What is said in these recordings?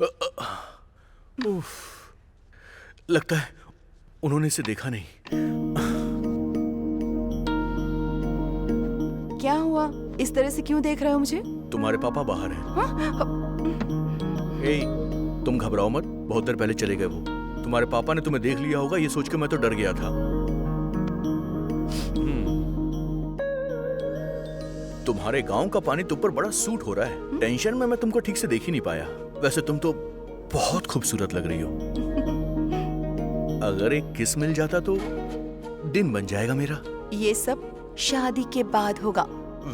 उफ, लगता है उन्होंने इसे देखा नहीं। क्या हुआ? इस तरह से क्यों देख रहे हो मुझे? तुम्हारे पापा बाहर हैं। हाँ? ए, तुम घबराओ मत, बहुत देर पहले चले गए वो। तुम्हारे पापा ने तुम्हें देख लिया होगा, ये सोच के मैं तो डर गया था। तुम्हारे गांव का पानी तुम पर बड़ा सूट हो रहा है। टेंशन में मैं तुमको ठीक से देख ही नहीं पाया। वैसे तुम तो बहुत खूबसूरत लग रही हो। अगर एक किस मिल जाता तो दिन बन जाएगा मेरा। ये सब शादी के बाद होगा।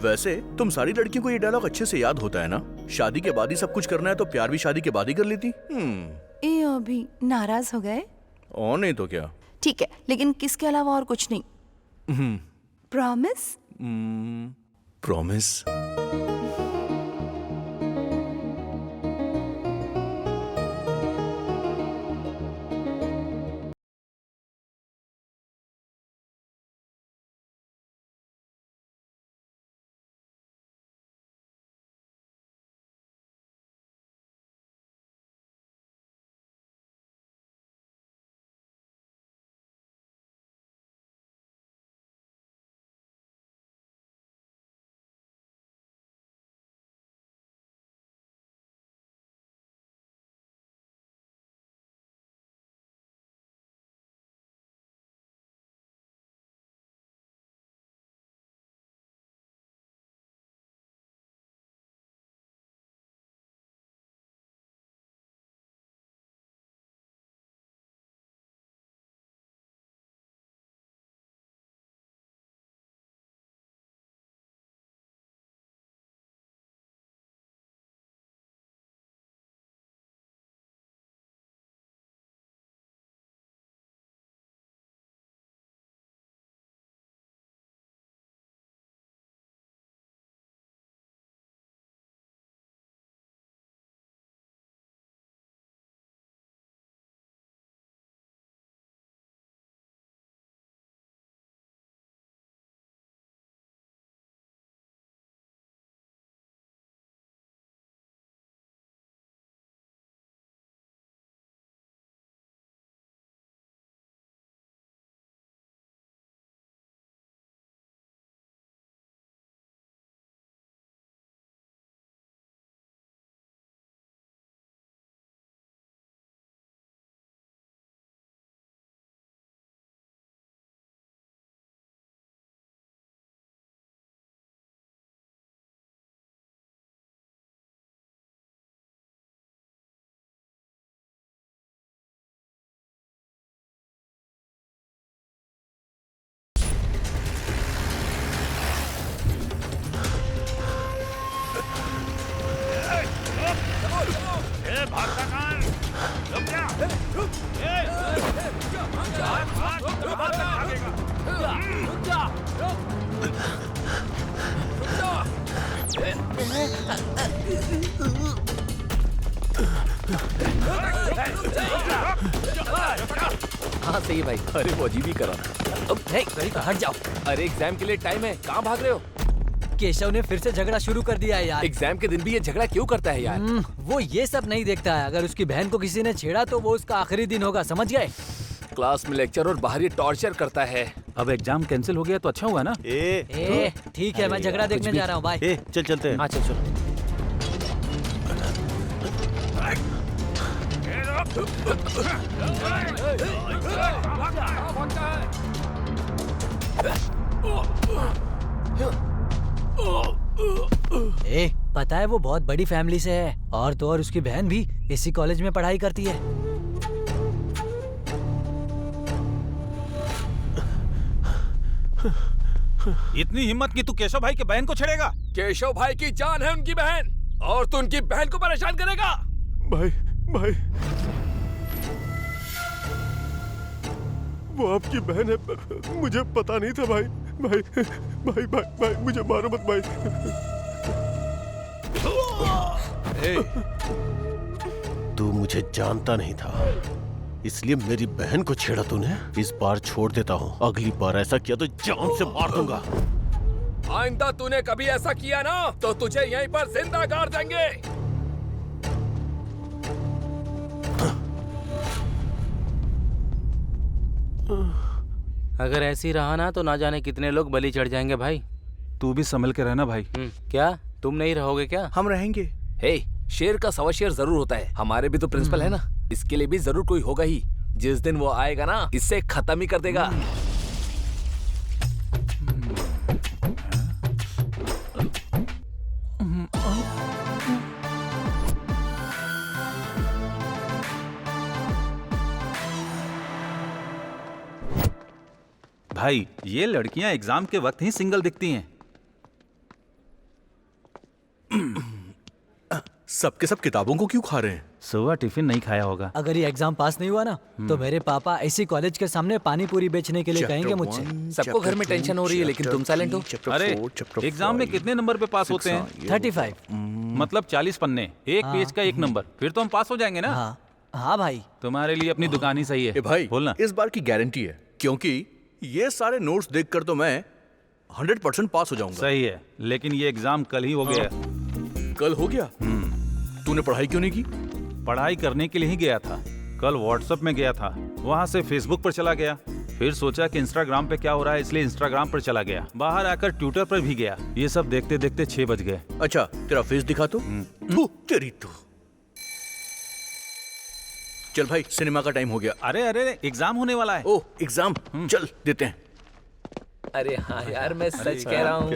वैसे तुम सारी लड़कियों को ये डायलॉग अच्छे से याद होता है ना? शादी के बाद ही सब कुछ करना है तो प्यार भी शादी के बाद ही कर लेती। ये अभी नाराज हो गए? और नहीं तो क्या। ठीक है, लेकिन किसके अलावा और कुछ नहीं। प्रॉमिस? प्रॉमिस। हाँ सही है भाई। अरे वो अजीब ही करा। हट जाओ। अरे एग्जाम के लिए टाइम है, कहाँ भाग रहे हो? केशव ने फिर से झगड़ा शुरू कर दिया है यार। एग्जाम के दिन भी ये झगड़ा क्यों करता है यार? वो ये सब नहीं देखता है। अगर उसकी बहन को किसी ने छेड़ा तो वो उसका आखिरी दिन होगा, समझ गए? क्लास में लेक्चर और बाहर ये टॉर्चर करता है। अब एग्जाम कैंसिल हो गया तो अच्छा हुआ ना। ठीक है, मैं झगड़ा देखने जा रहा हूँ। बाय। चल चलते हैं। हाँ चल चल। पता है वो बहुत बड़ी फैमिली से है, और तो और उसकी बहन भी इसी कॉलेज में पढ़ाई करती है। इतनी हिम्मत की तू केशव भाई के बहन को छेड़ेगा? केशव भाई की जान है उनकी बहन, और तू उनकी बहन को परेशान करेगा? भाई भाई, वो आपकी बहन है, मुझे पता नहीं था भाई। भाई भाई भाई, भाई मुझे मारो मत भाई। तू मुझे जानता नहीं था, इसलिए मेरी बहन को छेड़ा तूने। इस बार छोड़ देता हूँ, अगली बार ऐसा किया तो जान से मार दूंगा। आइंदा तूने कभी ऐसा किया ना तो तुझे यहीं पर जिंदा गाड़ देंगे। अगर ऐसे ही रहा ना तो ना जाने कितने लोग बलि चढ़ जाएंगे भाई। तू भी संभल के रहना भाई। क्या तुम नहीं रहोगे क्या? हम रहेंगे। हे, शेर का सवा शेर जरूर होता है। हमारे भी तो प्रिंसिपल है ना, इसके लिए भी जरूर कोई होगा ही। जिस दिन वो आएगा ना, इससे खत्म ही कर देगा। भाई ये लड़कियां एग्जाम के वक्त ही सिंगल दिखती हैं। सबके सब किताबों को क्यों खा रहे हैं? सुबह टिफिन नहीं खाया होगा। अगर ये एग्जाम पास नहीं हुआ ना तो मेरे पापा ऐसी कॉलेज के सामने पानी पूरी बेचने के लिए कहेंगे मुझसे। सबको घर में टेंशन हो रही है, लेकिन तुम साइलेंट हो। अरे एग्जाम में कितने नंबर पे पास होते हैं? 35। मतलब 40 पन्ने, एक पेज का एक नंबर, फिर तो हम पास हो जाएंगे ना। हाँ हाँ भाई। तुम्हारे लिए अपनी दुकान ही सही है। ए भाई, बोलना। इस बार की गारंटी है, क्योंकि ये सारे नोट्स देखकर तो मैं 100% पास हो जाऊंगा। सही है, लेकिन ये एग्जाम कल ही हो गया। कल हो गया? तूने पढ़ाई क्यों नहीं की? पढ़ाई करने के लिए ही गया था। कल व्हाट्सएप में गया था, वहां से फेसबुक पर चला गया, फिर सोचा कि इंस्टाग्राम पे क्या हो रहा है, इसलिए इंस्टाग्राम पर चला गया। बाहर आकर ट्विटर पर भी गया। ये सब देखते देखते 6 बज गए। अच्छा, तेरा फेस दिखा तो। थू, तेरी तो। चल भाई, सिनेमा का टाइम हो गया। अरे अरे एग्जाम होने वाला है। ओह, एग्जाम, चल देते हैं। अरे हाँ यार, मैं सच कह रहा हूँ।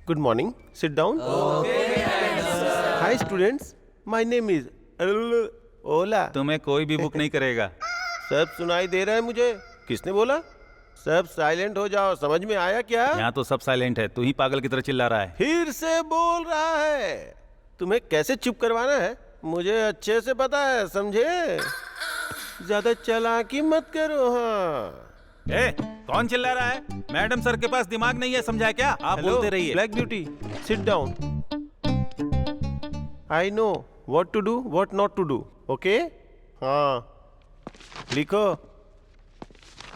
Good morning. Sit down. Hi students. My name is Ola. तुम्हें कोई भी बुक नहीं करेगा। सब सुनाई दे रहा है मुझे। किसने बोला? सब साइलेंट हो जाओ। समझ में आया क्या? यहाँ तो सब साइलेंट है, तू ही पागल की तरह चिल्ला रहा है। फिर से बोल रहा है। तुम्हें कैसे चुप करवाना है मुझे अच्छे से पता है, समझे? ज्यादा चालाकी मत करो। हाँ, ए, कौन चिल्ला रहा है? मैडम सर के पास दिमाग नहीं है, समझा क्या? आप बोलते रहिए। Black beauty, sit down. I know what to do, what not to do. Okay? हाँ, लिखो।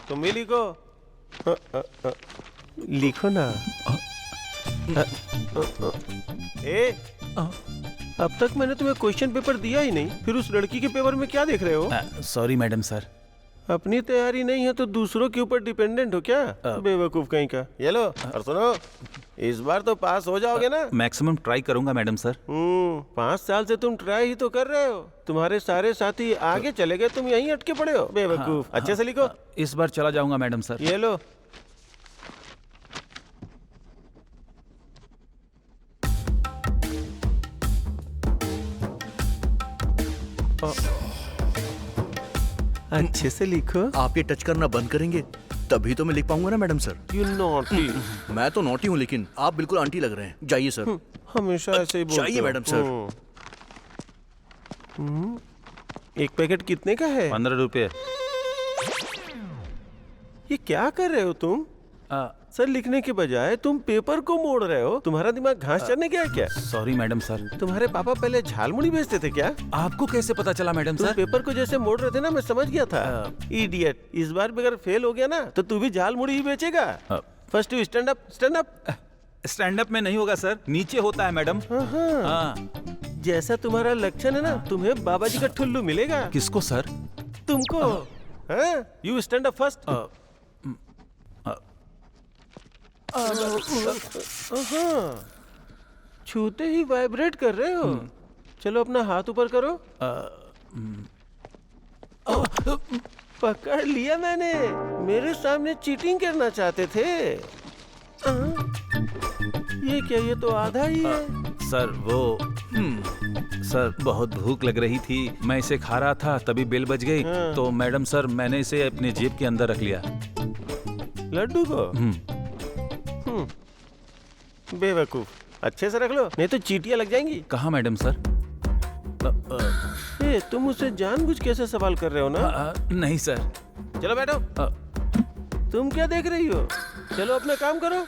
तुम भी लिखो। लिखो ना। ए, अब तक मैंने तुम्हें क्वेश्चन पेपर दिया ही नहीं, फिर उस लड़की के पेपर में क्या देख रहे हो? Sorry madam sir. अपनी तैयारी नहीं है तो दूसरों के ऊपर डिपेंडेंट हो क्या? बेवकूफ कहीं का। ये लो, और सुनो, इस बार तो पास हो जाओगे ना? मैक्सिमम ट्राई करूंगा मैडम सर। 5 साल से तुम ट्राई ही तो कर रहे हो। तुम्हारे सारे साथी आगे चले गए, तुम यहीं अटके पड़े हो। बेवकूफ। अच्छे से लिखो। इस बार चला जाऊंगा मैडम सर। ये लो। अच्छे से लिखो। आप ये टच करना बंद करेंगे तभी तो मैं लिख पाऊंगा ना मैडम सर। You naughty. मैं तो नॉटी हूँ, लेकिन आप बिल्कुल आंटी लग रहे हैं। जाइए सर। हमेशा ऐसे ही बोलते जाइए हो। Madam sir. एक पैकेट कितने का है? 15 रुपए। ये क्या कर रहे हो तुम? सर, लिखने के बजाय तुम पेपर को मोड़ रहे हो। तुम्हारा दिमाग घास चरने गया क्या? Sorry madam sir. तुम्हारे पापा पहले झालमुड़ी बेचते थे क्या? आपको कैसे पता चला मैडम तुम सर? पेपर को जैसे मोड़ रहे थे ना, मैं समझ गया था। इडियट। इस बार भी अगर फेल हो गया ना तो तू भी झालमुड़ी ही बेचेगा। First you stand up. Stand up. Stand up में नहीं होगा सर, नीचे होता है मैडम। हाँ। जैसा तुम्हारा लक्षण है ना, तुम्हें बाबा जी का ठुल्लू मिलेगा। किसको सर? तुमको। You stand up first. छूते ही वाइब्रेट कर रहे हो। चलो अपना हाथ ऊपर करो। पकड़ लिया मैंने। मेरे सामने चीटिंग करना चाहते थे। ये क्या, ये तो आधा ही है। सर वो सर बहुत भूख लग रही थी, मैं इसे खा रहा था, तभी बेल बज गई। तो मैडम सर मैंने इसे अपने जेब के अंदर रख लिया। लड्डू को? बेवकूफ। अच्छे से रख लो, नहीं तो चीटियां लग जाएंगी। कहाँ मैडम सर? ए, तुम मुझसे जानबूझ कैसे सवाल कर रहे हो ना? नहीं सर। चलो बैठो। तुम क्या देख रही हो? चलो अपना काम करो।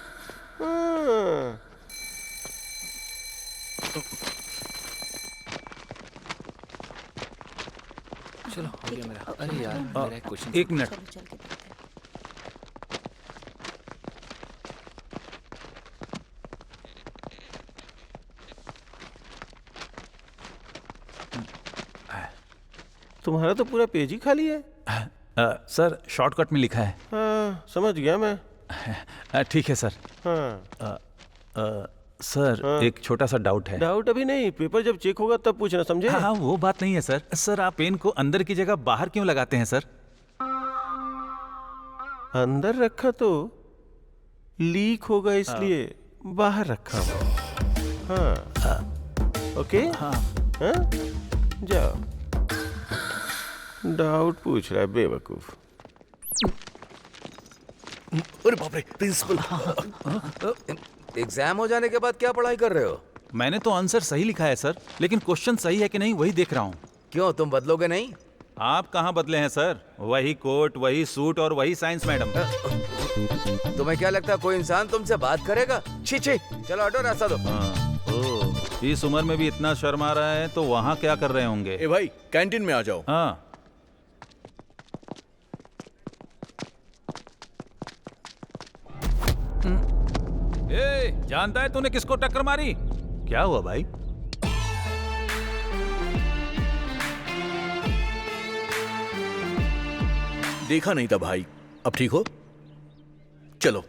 चलो हो गया मेरा। अरे यार मेरा एक क्वेश्चन। एक मिनट। चल के देखते हैं। तुम्हारा तो पूरा पेज ही खाली है। सर शॉर्टकट में लिखा है। हाँ, समझ गया मैं। ठीक है सर। हाँ, सर हाँ। एक छोटा सा डाउट है। डाउट अभी नहीं, पेपर जब चेक होगा तब पूछना, समझे? हाँ वो बात नहीं है सर। सर आप पेन को अंदर की जगह बाहर क्यों लगाते हैं सर? अंदर रखा तो लीक होगा इसलिए बाहर रखा हूँ। हाँ, ओके। हाँ। हाँ? जाओ। डाउट पूछ रहा है बेवकूफ। अरे बाप रे प्रिंसिपल। एग्जाम हो जाने के बाद क्या पढ़ाई कर रहे हो? मैंने तो आंसर सही लिखा है सर, लेकिन क्वेश्चन सही है कि नहीं वही देख रहा हूँ। क्यों तुम बदलोगे नहीं? आप कहाँ बदले हैं सर? वही कोट, वही सूट और वही साइंस मैडम। तुम्हें क्या लगता है कोई इंसान तुमसे बात करेगा? छी छी, चलो हटो, रास्ता दो। इस उम्र में भी इतना शर्म आ रहा है तो वहाँ क्या कर रहे होंगे? ए भाई कैंटीन में आ जाओ। हाँ। ए, जानता है तूने किसको टक्कर मारी? क्या हुआ भाई? देखा नहीं था भाई। अब ठीक हो? चलो।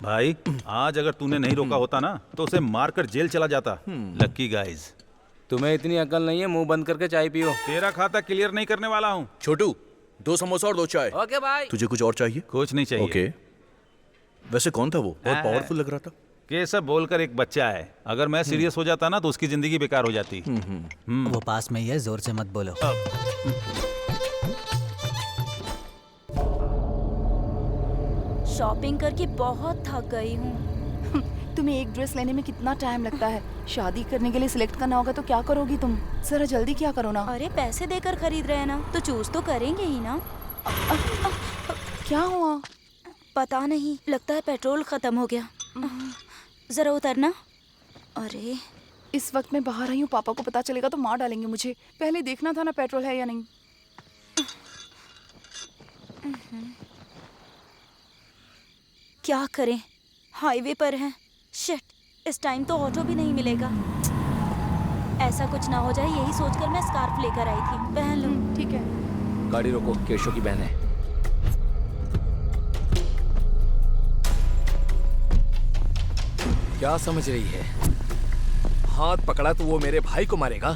भाई आज अगर तूने नहीं रोका होता ना तो उसे मारकर जेल चला जाता। लक्की गाइज। तुम्हें इतनी अकल नहीं है, मुंह बंद करके चाय पियो। तेरा खाता क्लियर नहीं करने वाला हूँ। छोटू 2 समोसा और 2 चाय। ओके भाई। तुझे कुछ और चाहिए? कुछ नहीं चाहिए। ओके। वैसे कौन था वो? बहुत पावरफुल लग रहा था। केशव बोलकर एक बच्चा है, अगर मैं सीरियस हो जाता ना तो उसकी जिंदगी बेकार हो जाती। वो पास में ही है, जोर से मत बोलो। शॉपिंग करके बहुत थक गई हूँ। तुम्हें एक ड्रेस लेने में कितना टाइम लगता है? शादी करने के लिए सिलेक्ट करना होगा तो क्या करोगी तुम? जरा जल्दी क्या करो ना। अरे पैसे देकर खरीद रहे हैं ना, तो चूज तो करेंगे ही ना। क्या हुआ? पता नहीं, लगता है पेट्रोल खत्म हो गया। जरा उतरना। अरे इस वक्त मैं बाहर आई हूँ, पापा को पता चलेगा तो मार डालेंगे मुझे। पहले देखना था ना पेट्रोल है या नहीं। क्या करें, हाईवे पर हैं। शिट, इस टाइम तो ऑटो भी नहीं मिलेगा। ऐसा कुछ ना हो जाए, यही सोचकर मैं स्कार्फ लेकर आई थी। पहन लो। ठीक है। गाड़ी रोको, केशव की बहन है। क्या समझ रही है? हाथ पकड़ा तो वो मेरे भाई को मारेगा।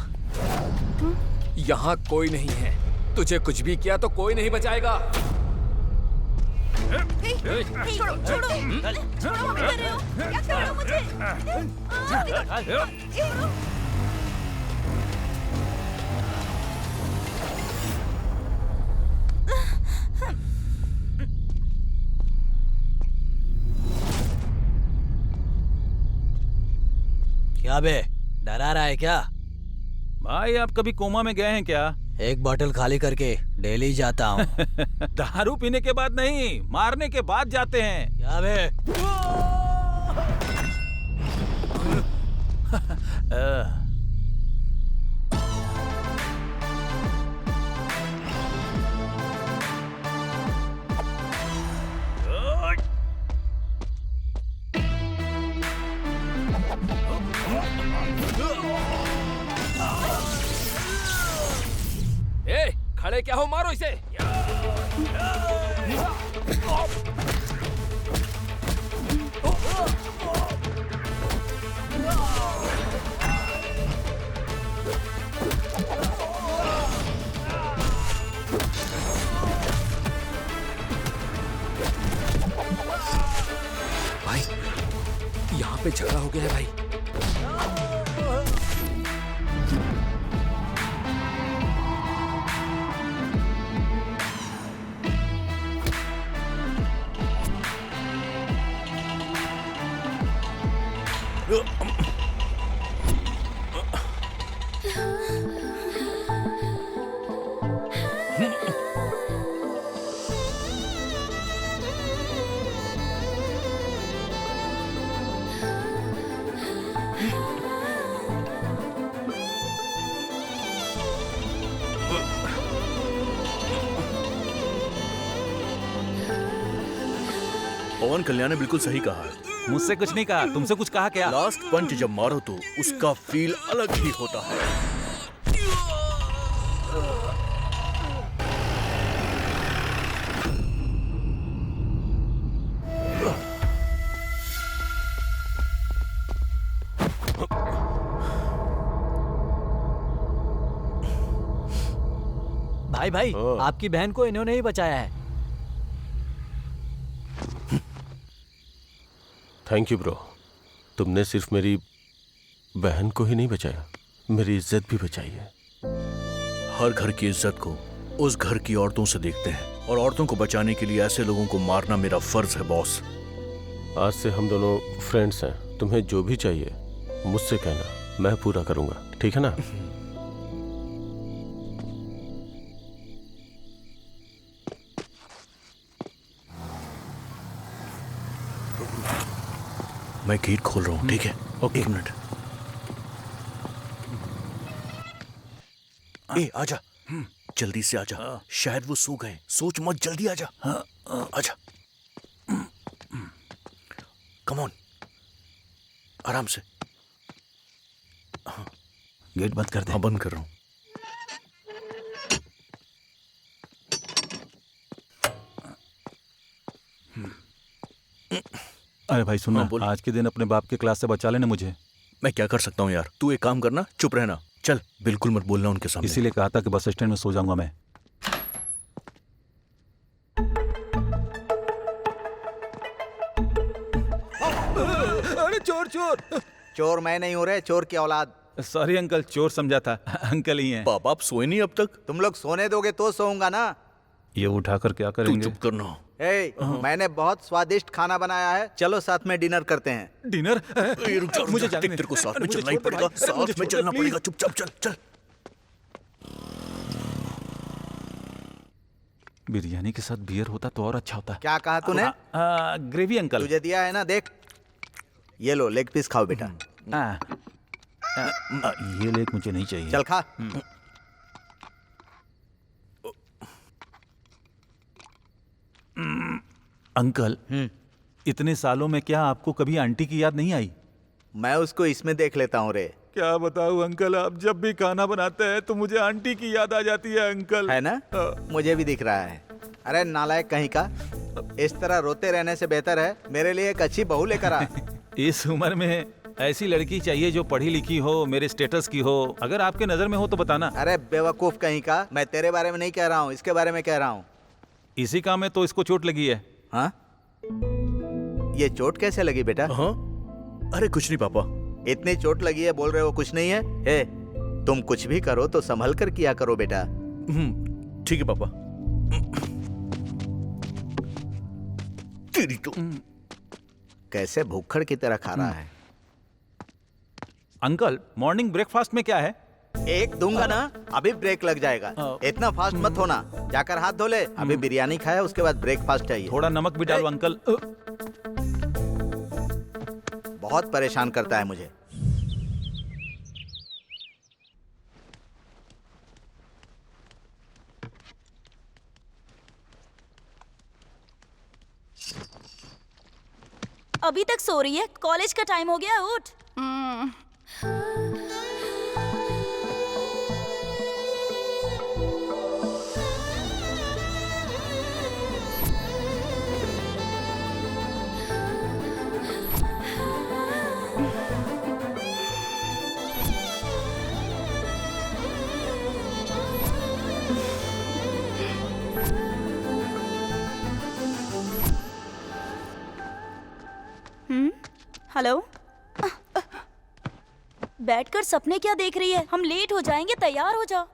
यहाँ कोई नहीं है, तुझे कुछ भी किया तो कोई नहीं बचाएगा। छोड़ो, छोड़ो, छोड़ो, मम्मी कर रहे हो? क्या कर रहे हो मुझे? क्या बे, डरा रहा है क्या? भाई आप कभी कोमा में गए हैं क्या? एक बोतल खाली करके डेली जाता हूँ। दारू पीने के बाद नहीं, मारने के बाद जाते हैं। क्या बे? ए, खड़े क्या हो, मारो इसे। भाई यहाँ पे झगड़ा हो गया है भाई। पवन कल्याण ने बिल्कुल सही कहा है। मुझसे कुछ नहीं कहा, तुमसे कुछ कहा क्या? लास्ट पंच जब मारो तो उसका फील अलग ही होता है। भाई आपकी बहन को इन्होंने ही बचाया है। Thank you bro. तुमने सिर्फ मेरी बहन को ही नहीं बचाया, मेरी इज्जत भी बचाई है। हर घर की इज्जत को उस घर की औरतों से देखते हैं, और औरतों को बचाने के लिए ऐसे लोगों को मारना मेरा फर्ज है बॉस। आज से हम दोनों फ्रेंड्स हैं। तुम्हें जो भी चाहिए मुझसे कहना, मैं पूरा करूंगा, ठीक है ना? मैं गेट खोल रहा हूँ, ठीक है? Okay, 1 minute. ए आजा, जल्दी से आजा। शायद वो सो गए। सोच मत, जल्दी आजा। आजा, कम ऑन, आराम से। गेट बंद कर दे। हाँ, बंद कर रहा हूँ। अरे भाई सुनना, हाँ, बोल। आज के दिन अपने बाप के क्लास से बचा लेना मुझे। मैं क्या कर सकता हूँ यार? तू एक काम करना, चुप रहना। चल, बिल्कुल मत बोलना उनके सामने। इसीलिए कहा था कि बस स्टैंड में सो जाऊंगा मैं। अरे चोर चोर! चोर मैं नहीं हूँ रे, चोर की औलाद। सॉरी अंकल, चोर समझा था। अंकल ही हैं। बाप, आप सोए नहीं अब तक? तुम लोग सोने दोगे तो सोऊंगा ना। ये उठाकर क्या तू करेंगे? चुप करना। ए, मैंने बहुत स्वादिष्ट खाना बनाया है, चलो साथ में डिनर करते हैं। डिनर? ए, रुक जा, मुझे देख, जाने दे। तेरे को साथ में मुझे चलना ही छोड़ दे पड़ेगा। भाई। मुझे साथ में छोड़ दे, चलना प्लीज। पड़ेगा। चुपचाप चल चल। बिरयानी के साथ बियर होता तो और अच्छा होता। क्या कहा तूने? Gravy uncle. तुझे दिया है ना, देख। ये लो, लेग पीस खाओ बेटा। ये लेग मुझे नहीं चाहिए। चल खा। अंकल, इतने सालों में क्या आपको कभी आंटी की याद नहीं आई? मैं उसको इसमें देख लेता हूँ रे। क्या बताऊं अंकल, आप जब भी खाना बनाते हैं तो मुझे आंटी की याद आ जाती है अंकल। है ना? मुझे भी दिख रहा है। अरे नालायक कहीं का, इस तरह रोते रहने से बेहतर है मेरे लिए एक अच्छी बहू लेकर आ। इस उम्र में ऐसी लड़की चाहिए जो पढ़ी लिखी हो, मेरे स्टेटस की हो। अगर आपके नजर में हो तो बताना। अरे बेवकूफ कहीं का, मैं तेरे बारे में नहीं कह रहा हूँ, इसके बारे में कह रहा हूँ। इसी काम में तो इसको चोट लगी है। हाँ? ये चोट कैसे लगी बेटा? हाँ? अरे कुछ नहीं पापा। इतनी चोट लगी है, बोल रहे हो कुछ नहीं है? हे, तुम कुछ भी करो तो संभल कर किया करो बेटा। ठीक है पापा। तेरी तो कैसे भूखड़ की तरह खा रहा है। अंकल, मॉर्निंग ब्रेकफास्ट में क्या है? एक दूंगा ना, अभी ब्रेक लग जाएगा। इतना फास्ट मत होना, जाकर हाथ धो ले। अभी बिरयानी खाया, उसके बाद ब्रेकफास्ट चाहिए। थोड़ा नमक भी डालो अंकल। बहुत परेशान करता है मुझे। अभी तक सो रही है? कॉलेज का टाइम हो गया, उठ। हेलो। बैठकर सपने क्या देख रही है? हम लेट हो जाएंगे, तैयार हो जाओ।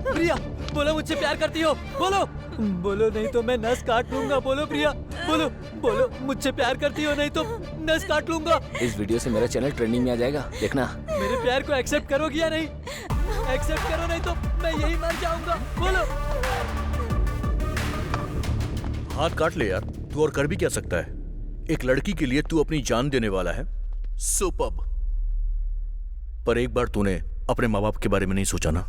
प्रिया, बोलो मुझसे प्यार करती हो? बोलो। बोलो, नहीं तो मैं नस काट लूंगा। बोलो प्रिया, बोलो बोलो, मुझसे प्यार करती हो, नहीं तो नस काट लूंगा। इस वीडियो से मेरा चैनल ट्रेंडिंग में आ जाएगा, देखना। मेरे प्यार को एक्सेप्ट करोगी या नहीं? एक्सेप्ट करो, नहीं तो मैं यही मर जाऊंगा। बोलो। हाथ काट ले यार, तू और कर भी क्या सकता है? एक लड़की के लिए तू अपनी जान देने वाला है, सुपर्ब। पर एक बार तूने अपने माँ बाप के बारे में नहीं सोचा ना?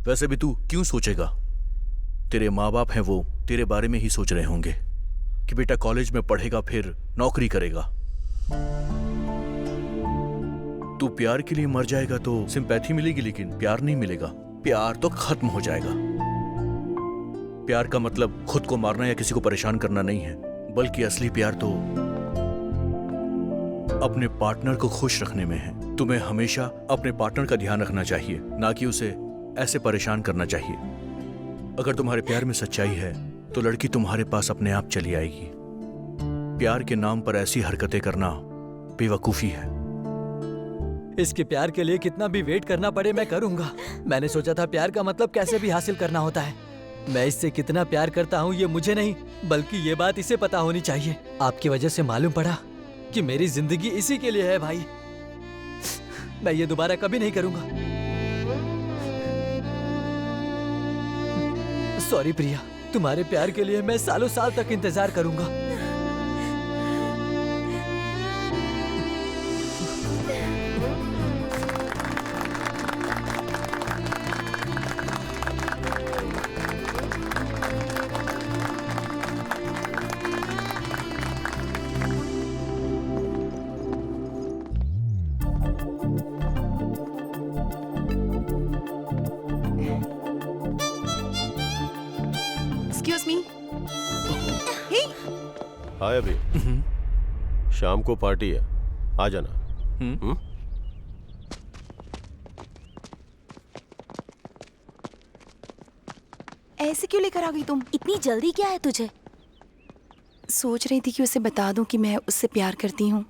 वैसे भी तू क्यों सोचेगा? तेरे माँ बाप हैं, वो तेरे बारे में ही सोच रहे होंगे कि बेटा कॉलेज में पढ़ेगा फिर नौकरी करेगा। तू प्यार के लिए मर जाएगा तो सिंपैथी मिलेगी, लेकिन प्यार नहीं मिलेगा। प्यार तो खत्म हो जाएगा। प्यार का मतलब खुद को मारना या किसी को परेशान करना नहीं है, बल्कि असली प्यार तो अपने पार्टनर को खुश रखने में है। तुम्हें हमेशा अपने पार्टनर का ध्यान रखना चाहिए, ना कि उसे ऐसे परेशान करना चाहिए। अगर तुम्हारे प्यार में सच्चाई है तो लड़की तुम्हारे पास अपने आप चली आएगी। प्यार के नाम पर ऐसी हरकतें करना बेवकूफी है। इसके प्यार के लिए कितना भी वेट करना पड़े मैं करूंगा। मैंने सोचा था प्यार का मतलब कैसे भी हासिल करना होता है। मैं इससे कितना प्यार करता हूँ ये मुझे नहीं, बल्कि ये बात इसे पता होनी चाहिए। आपकी वजह से मालूम पड़ा कि मेरी जिंदगी इसी के लिए है भाई। मैं ये दोबारा कभी नहीं करूंगा। सॉरी प्रिया, तुम्हारे प्यार के लिए मैं सालों साल तक इंतजार करूंगा। Excuse me. हे, हाय अभी, शाम को पार्टी है, आ जाना। ऐसे क्यों लेकर आ गई तुम? इतनी जल्दी क्या है तुझे? सोच रही थी कि उसे बता दूं कि मैं उससे प्यार करती हूँ।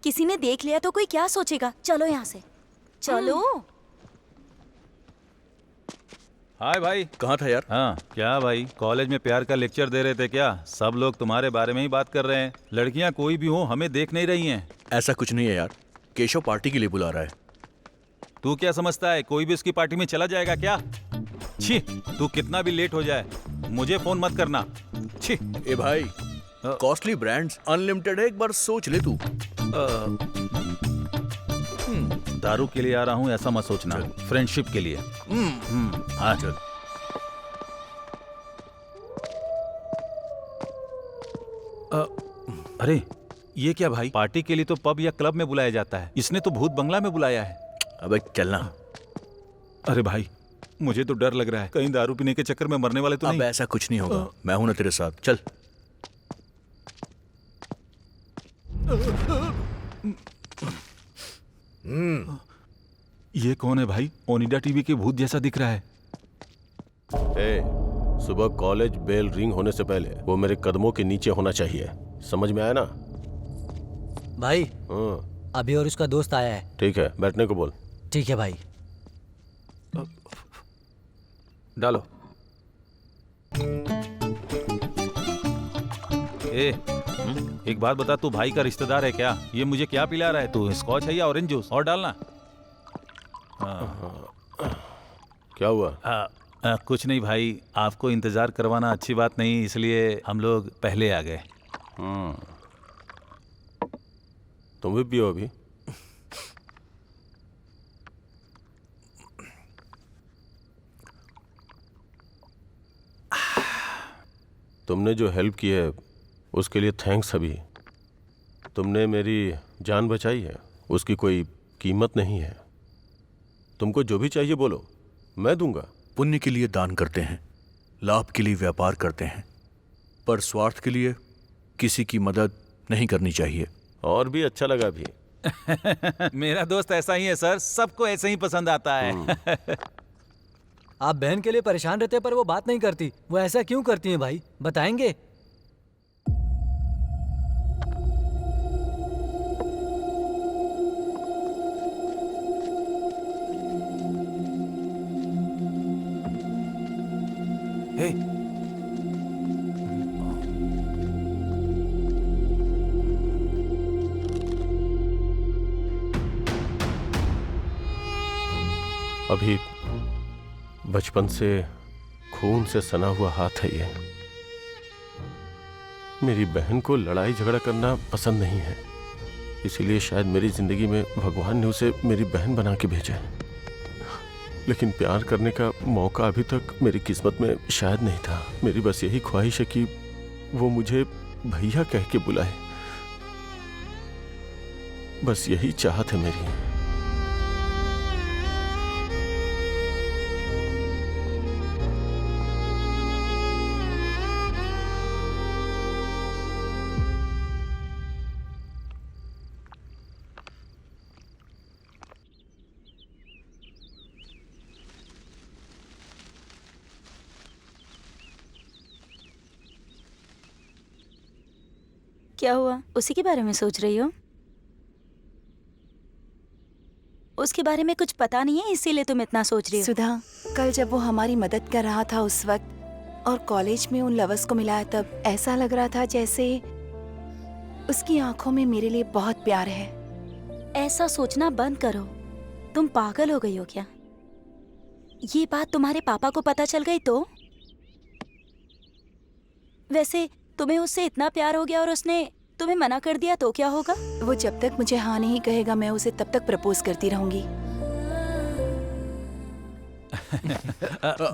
किसी ने देख लिया तो कोई क्या सोचेगा? चलो यहाँ से, चलो। हाय भाई। कहाँ था यार? हाँ क्या भाई, कॉलेज में प्यार का लेक्चर दे रहे थे क्या? सब लोग तुम्हारे बारे में ही बात कर रहे हैं। लड़कियां कोई भी हो हमें देख नहीं रही हैं। ऐसा कुछ नहीं है यार, केशव पार्टी के लिए बुला रहा है। तू क्या समझता है कोई भी उसकी पार्टी में चला जाएगा क्या? छी, तू कितना भी लेट हो जाए मुझे फोन मत करना। छी। ए भाई, कॉस्टली ब्रांड्स अनलिमिटेड है, एक बार सोच ले तू। दारू के लिए आ रहा हूँ ऐसा मत सोचना, फ्रेंडशिप के लिए। हाँ चल। अरे ये क्या भाई, पार्टी के लिए तो पब या क्लब में बुलाया जाता है, इसने तो भूत बंगला में बुलाया है। अबे चलना। अरे भाई मुझे तो डर लग रहा है, कहीं दारू पीने के चक्कर में मरने वाले तो अब नहीं। ऐसा कुछ नहीं होगा, मैं हूं ना तेरे साथ, चल। ये कौन है भाई? ओनिडा टीवी के भूत जैसा दिख रहा है। सुबह कॉलेज बेल रिंग होने से पहले वो मेरे कदमों के नीचे होना चाहिए, समझ में आया ना? भाई हाँ अभी और उसका दोस्त आया है। ठीक है, बैठने को बोल। ठीक है भाई। डालो। एक बात बता, तू भाई का रिश्तेदार है क्या? ये मुझे क्या पिला रहा है तू? स्कॉच है या ऑरेंज जूस? और डालना। क्या हुआ? कुछ नहीं भाई, आपको इंतजार करवाना अच्छी बात नहीं, इसलिए हम लोग पहले आ गए। तुम भी पियो अभी। तुमने जो हेल्प की है उसके लिए थैंक्स अभी। तुमने मेरी जान बचाई है, उसकी कोई कीमत नहीं है। तुमको जो भी चाहिए बोलो, मैं दूंगा। पुण्य के लिए दान करते हैं, लाभ के लिए व्यापार करते हैं, पर स्वार्थ के लिए किसी की मदद नहीं करनी चाहिए। और भी अच्छा लगा भी। मेरा दोस्त ऐसा ही है सर, सबको ऐसे ही पसंद आता है। आप बहन के लिए परेशान रहते पर वो बात नहीं करती, वो ऐसा क्यों करती हैं भाई, बताएंगे? अभी बचपन से खून से सना हुआ हाथ है ये। मेरी बहन को लड़ाई झगड़ा करना पसंद नहीं है, इसीलिए शायद मेरी जिंदगी में भगवान ने उसे मेरी बहन बना के भेजा है। लेकिन प्यार करने का मौका अभी तक मेरी किस्मत में शायद नहीं था। मेरी बस यही ख्वाहिश है कि वो मुझे भैया कह के बुलाए। बस यही चाहत है मेरी। क्या हुआ? उसी के बारे में सोच रही हो? उसके बारे में कुछ पता नहीं है इसीलिए तुम इतना सोच रही हो? सुधा, कल जब वो हमारी मदद कर रहा था उस वक्त और कॉलेज में उन लवर्स को मिलाया, तब ऐसा लग रहा था जैसे उसकी आंखों में मेरे लिए बहुत प्यार है। ऐसा सोचना बंद करो। तुम पागल हो गई हो क्या? ये बात तुम्हारे पापा को पता चल गई तो? वैसे तुम्हें उससे इतना प्यार हो गया और उसने तुम्हें मना कर दिया तो क्या होगा? वो जब तक मुझे हाँ नहीं कहेगा मैं उसे तब तक प्रपोज करती रहूंगी।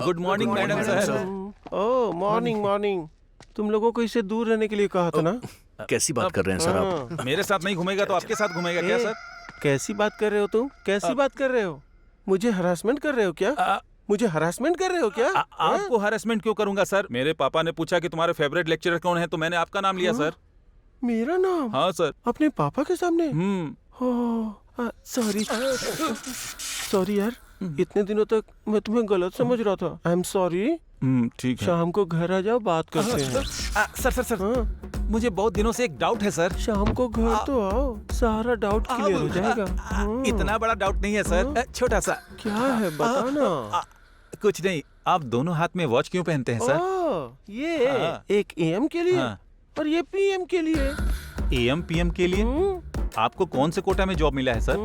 Good morning madam sir. Oh morning morning. तुम लोगों को इससे दूर रहने के लिए कहा था ना? कैसी बात कर रहे हैं सर आप? मेरे साथ नहीं घूमेगा तो आपके साथ घूमेगा क्या सर? कैसी बात कर रहे हो तुम? कैसी बात कर रहे हो? मुझे हरासमेंट कर रहे हो क्या? मुझे हरासमेंट कर रहे हो क्या? आपको हरासमेंट क्यों करूंगा सर? मेरे पापा ने पूछा कि तुम्हारे फेवरेट लेक्चरर कौन है तो मैंने आपका नाम लिया सर। मेरा नाम? हाँ सर। अपने पापा के सामने? सॉरी सॉरी यार, इतने दिनों तक मैं तुम्हें गलत समझ रहा था। I am sorry. ठीक है। शाम को घर आ जाओ, बात करते हैं। सर सर सर मुझे बहुत दिनों से एक डाउट है सर। शाम को घर तो आओ, सारा डाउट क्लियर हो जाएगा। इतना बड़ा डाउट नहीं है सर, छोटा सा। क्या है बताना। कुछ नहीं, आप दोनों हाथ में वॉच क्यों पहनते हैं सर? ये एक एएम के लिए और ये पीएम के लिए। एएम पीएम के लिए? आपको कौन से कोटा में जॉब मिला है सर?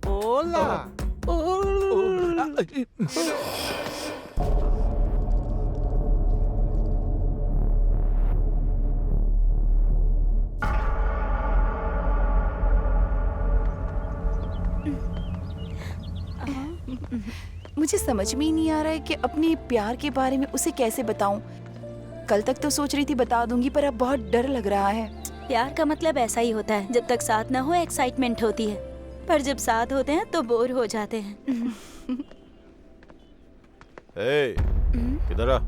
ओला। मुझे समझ में ही नहीं आ रहा है कि अपने प्यार के बारे में उसे कैसे बताऊं। कल तक तो सोच रही थी बता दूंगी, पर अब बहुत डर लग रहा है। प्यार का मतलब ऐसा ही होता है, जब तक साथ ना हो एक्साइटमेंट होती है, पर जब साथ होते हैं तो बोर हो जाते हैं। किधर आ?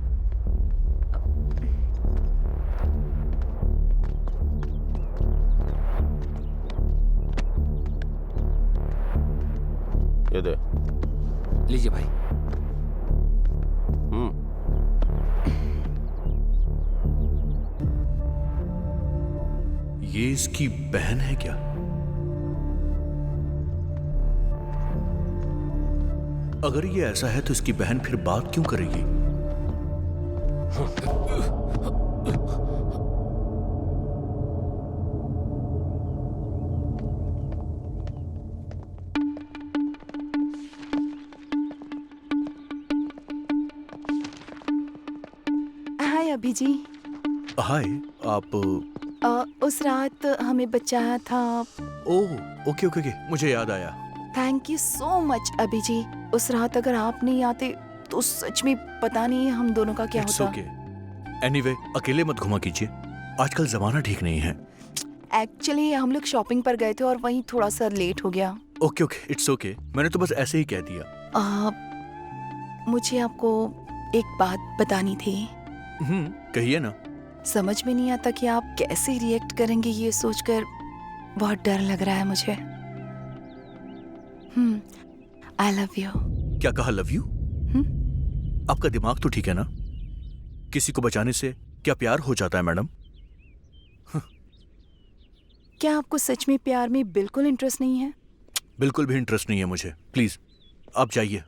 ये दे। लीजिए भाई। ये इसकी बहन है क्या? अगर ये ऐसा है तो इसकी बहन फिर बात क्यों करेगी? हाय अभी जी। हाय, आप उस रात हमें बचाया था। ओह ओके ओके ओके, मुझे याद आया। थैंक यू सो मच अभी जी। उस रात अगर आप नहीं आते तो सच में पता नहीं हम दोनों का क्या It's होता। okay. Anyway, अकेले मत घुमा कीजिए, आजकल जमाना ठीक नहीं है। एक्चुअली हम लोग शॉपिंग पर गए थे और वहीं थोड़ा सा लेट हो गया। ओके ओके, इट्स ओके, मैंने तो बस ऐसे ही कह दिया। मुझे आपको एक बात बतानी थी। कहिए ना। समझ में नहीं आता कि आप कैसे रिएक्ट करेंगे, ये सोचकर बहुत डर लग रहा है मुझे। I love you. क्या कहा लव यू? आपका दिमाग तो ठीक है ना? किसी को बचाने से क्या प्यार हो जाता है मैडम? क्या आपको सच में प्यार में बिल्कुल इंटरेस्ट नहीं है? बिल्कुल भी इंटरेस्ट नहीं है मुझे। प्लीज आप जाइए।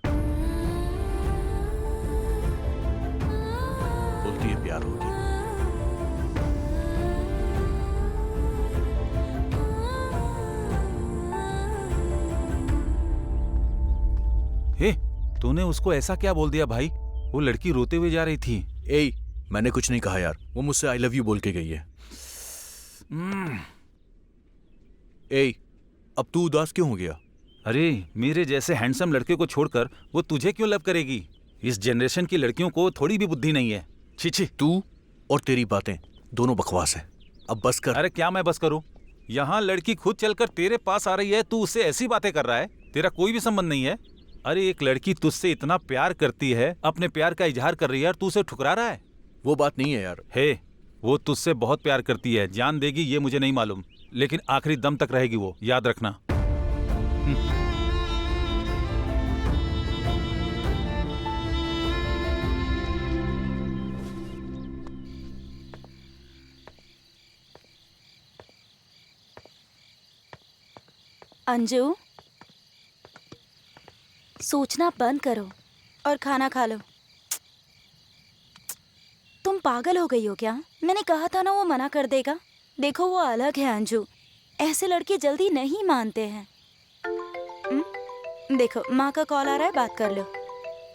बोलती है प्यार होगी। हे, तूने उसको ऐसा क्या बोल दिया भाई? वो लड़की रोते हुए जा रही थी। ए, मैंने कुछ नहीं कहा यार, वो मुझसे आई लव यू बोल के गई है। ए, अब तू उदास क्यों हो गया? अरे मेरे जैसे हैंडसम लड़के को छोड़कर वो तुझे क्यों लव करेगी? इस जनरेशन की लड़कियों को थोड़ी भी बुद्धि नहीं है। छी छी। तू और तेरी बातें दोनों बकवास है। अब बस कर। अरे क्या मैं बस करूं? यहाँ लड़की खुद चलकर तेरे पास आ रही है, तू उससे ऐसी बातें कर रहा है? तेरा कोई भी संबंध नहीं है। अरे एक लड़की तुझसे इतना प्यार करती है, अपने प्यार का इजहार कर रही है और तू उसे ठुकरा रहा है। वो बात नहीं है यार। हे, वो तुझसे बहुत प्यार करती है। जान देगी ये मुझे नहीं मालूम, लेकिन आखिरी दम तक रहेगी वो, याद रखना। अंजू, सोचना बंद करो और खाना खा लो। तुम पागल हो गई हो क्या? मैंने कहा था ना वो मना कर देगा। देखो वो अलग है अंजू, ऐसे लड़के जल्दी नहीं मानते हैं। देखो माँ का कॉल आ रहा है, बात कर लो।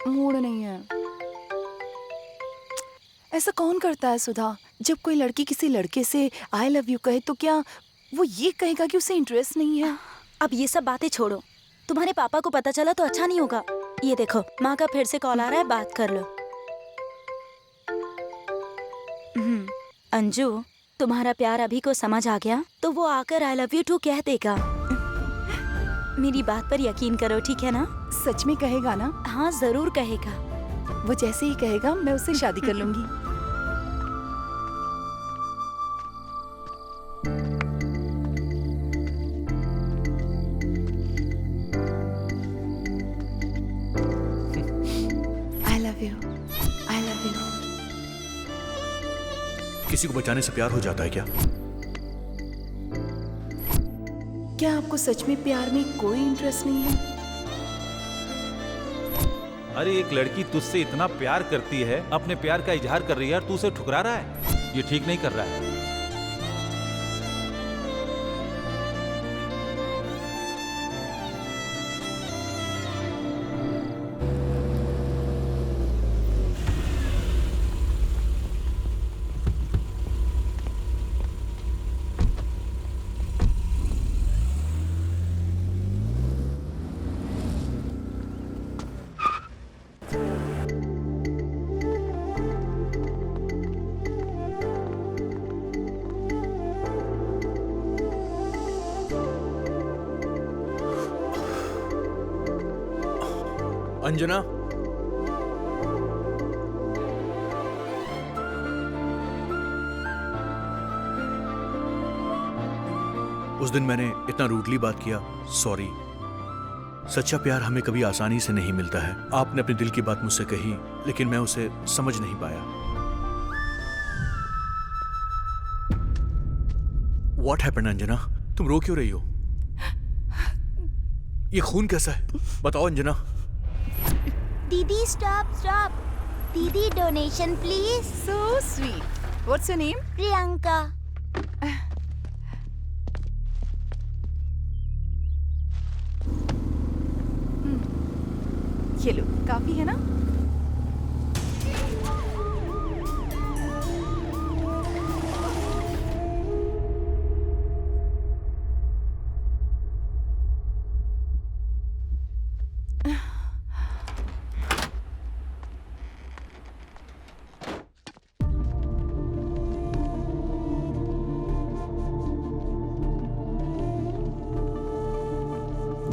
मूड नहीं है। ऐसा कौन करता है सुधा? जब कोई लड़की किसी लड़के से आई लव यू कहे तो क्या वो ये कहेगा कि उसे इंटरेस्ट नहीं है? अब ये सब बातें छोड़ो, तुम्हारे पापा को पता चला तो अच्छा नहीं होगा। ये देखो माँ का फिर से कॉल आ रहा है, बात कर लो। अंजू, तुम्हारा प्यार अभी को समझ आ गया तो वो आकर आई लव यू टू कह देगा। मेरी बात पर यकीन करो, ठीक है ना? सच में कहेगा ना? हाँ जरूर कहेगा। वो जैसे ही कहेगा मैं उससे शादी कर लूंगी। I love you. I love you. किसी को बचाने से प्यार हो जाता है क्या? क्या आपको सच में प्यार में कोई इंटरेस्ट नहीं है? अरे एक लड़की तुझसे इतना प्यार करती है, अपने प्यार का इजहार कर रही है और तू उसे ठुकरा रहा है। ये ठीक नहीं कर रहा है। अंजना, उस दिन मैंने इतना रूडली बात किया, सॉरी। सच्चा प्यार हमें कभी आसानी से नहीं मिलता है। आपने अपने दिल की बात मुझसे कही, लेकिन मैं उसे समझ नहीं पाया। What happened, Anjana? तुम रो क्यों रही हो? ये खून कैसा है? बताओ अंजना। दीदी स्टॉप स्टॉप। दीदी donation please. So sweet. What's your name? Priyanka. ये लो, काफी है ना?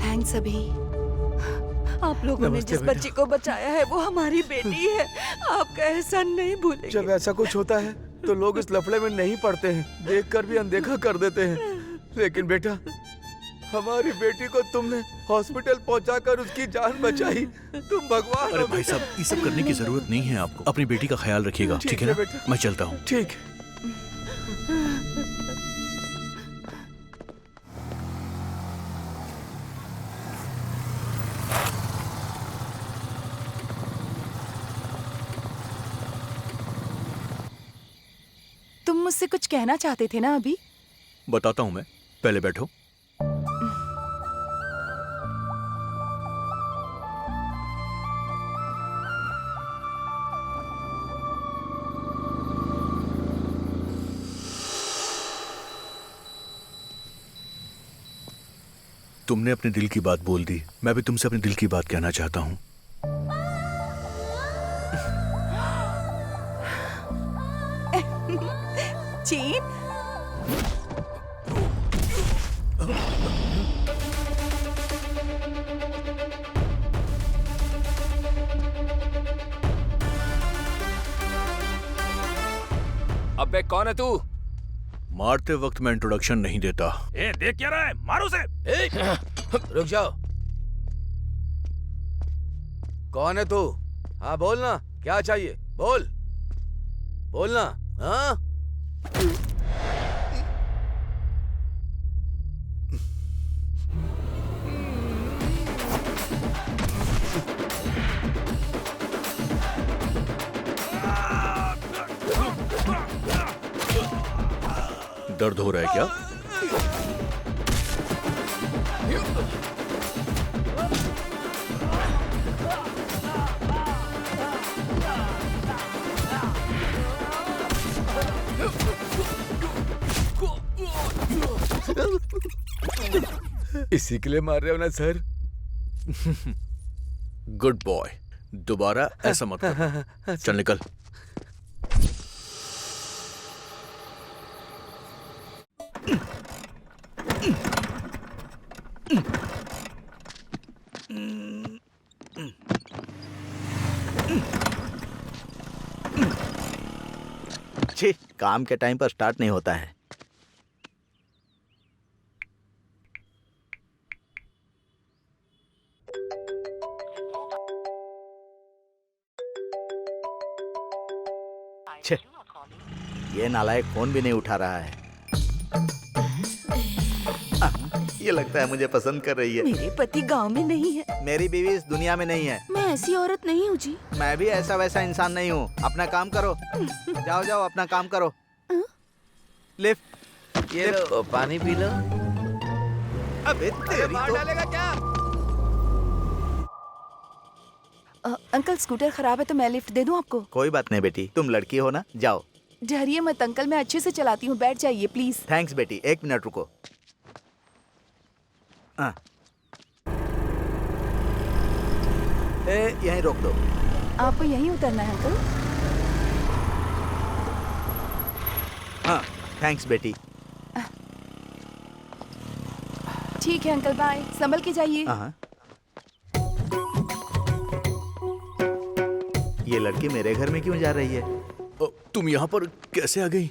थैंक्स अभी। आप लोगों ने जिस बच्ची को बचाया है वो हमारी बेटी है। आपका एहसान नहीं भूलेंगे। जब ऐसा कुछ होता है तो लोग इस लफड़े में नहीं पड़ते हैं, देखकर भी अनदेखा कर देते हैं। लेकिन बेटा, हमारी बेटी को तुमने हॉस्पिटल पहुंचाकर उसकी जान बचाई। तुम भगवान अरे हो भाई बेटा। साहब, ये सब करने की जरूरत नहीं है आपको। अपनी बेटी का ख्याल रखिएगा, ठीक है ना? बेटा। मैं चलता हूँ। ठीक। तुम मुझसे कुछ कहना चाहते थे ना अभी? बताता हूँ मैं, पहले बैठो। तुमने अपने दिल की बात बोल दी। मैं भी तुमसे अपने दिल की बात कहना चाहता हूँ। चीन, अबे कौन है तू? मारते वक्त मैं इंट्रोडक्शन नहीं देता। ए, देख क्या रहा है, मारो से। रुक जाओ। कौन है तू? हाँ बोलना, क्या चाहिए? बोल बोलना। हाँ दर्द हो रहा है क्या? इसी के लिए मार रहे हो ना सर? गुड बॉय, दोबारा ऐसा मत कर। चल निकल। छी, काम के टाइम पर स्टार्ट नहीं होता है। छे, ये नालायक फोन भी नहीं उठा रहा है। ये लगता है मुझे पसंद कर रही है। मेरे पति गांव में नहीं है। मेरी बीवी इस दुनिया में नहीं है। मैं ऐसी औरत नहीं हूँ जी। मैं भी ऐसा वैसा इंसान नहीं हूँ। अपना काम करो। जाओ जाओ अपना काम करो। लिफ्ट, ये लो, पानी पी लो। अबे तेरी मार तो... डालेगा क्या? अंकल स्कूटर खराब है तो मैं लिफ्ट दे दूं आपको? कोई बात नहीं बेटी, तुम लड़की हो ना, जाओ। डरिए मत अंकल, मैं अच्छे से चलाती हूँ, बैठ जाइए प्लीज। थैंक्स बेटी, 1 मिनट रुको। हाँ। यहीं रोक दो। आपको यहीं उतरना है अंकल? हाँ, थैंक्स बेटी। ठीक है अंकल, बाय, संभल के जाइए। हाँ। ये लड़की मेरे घर में क्यों जा रही है? तुम यहाँ पर कैसे आ गई?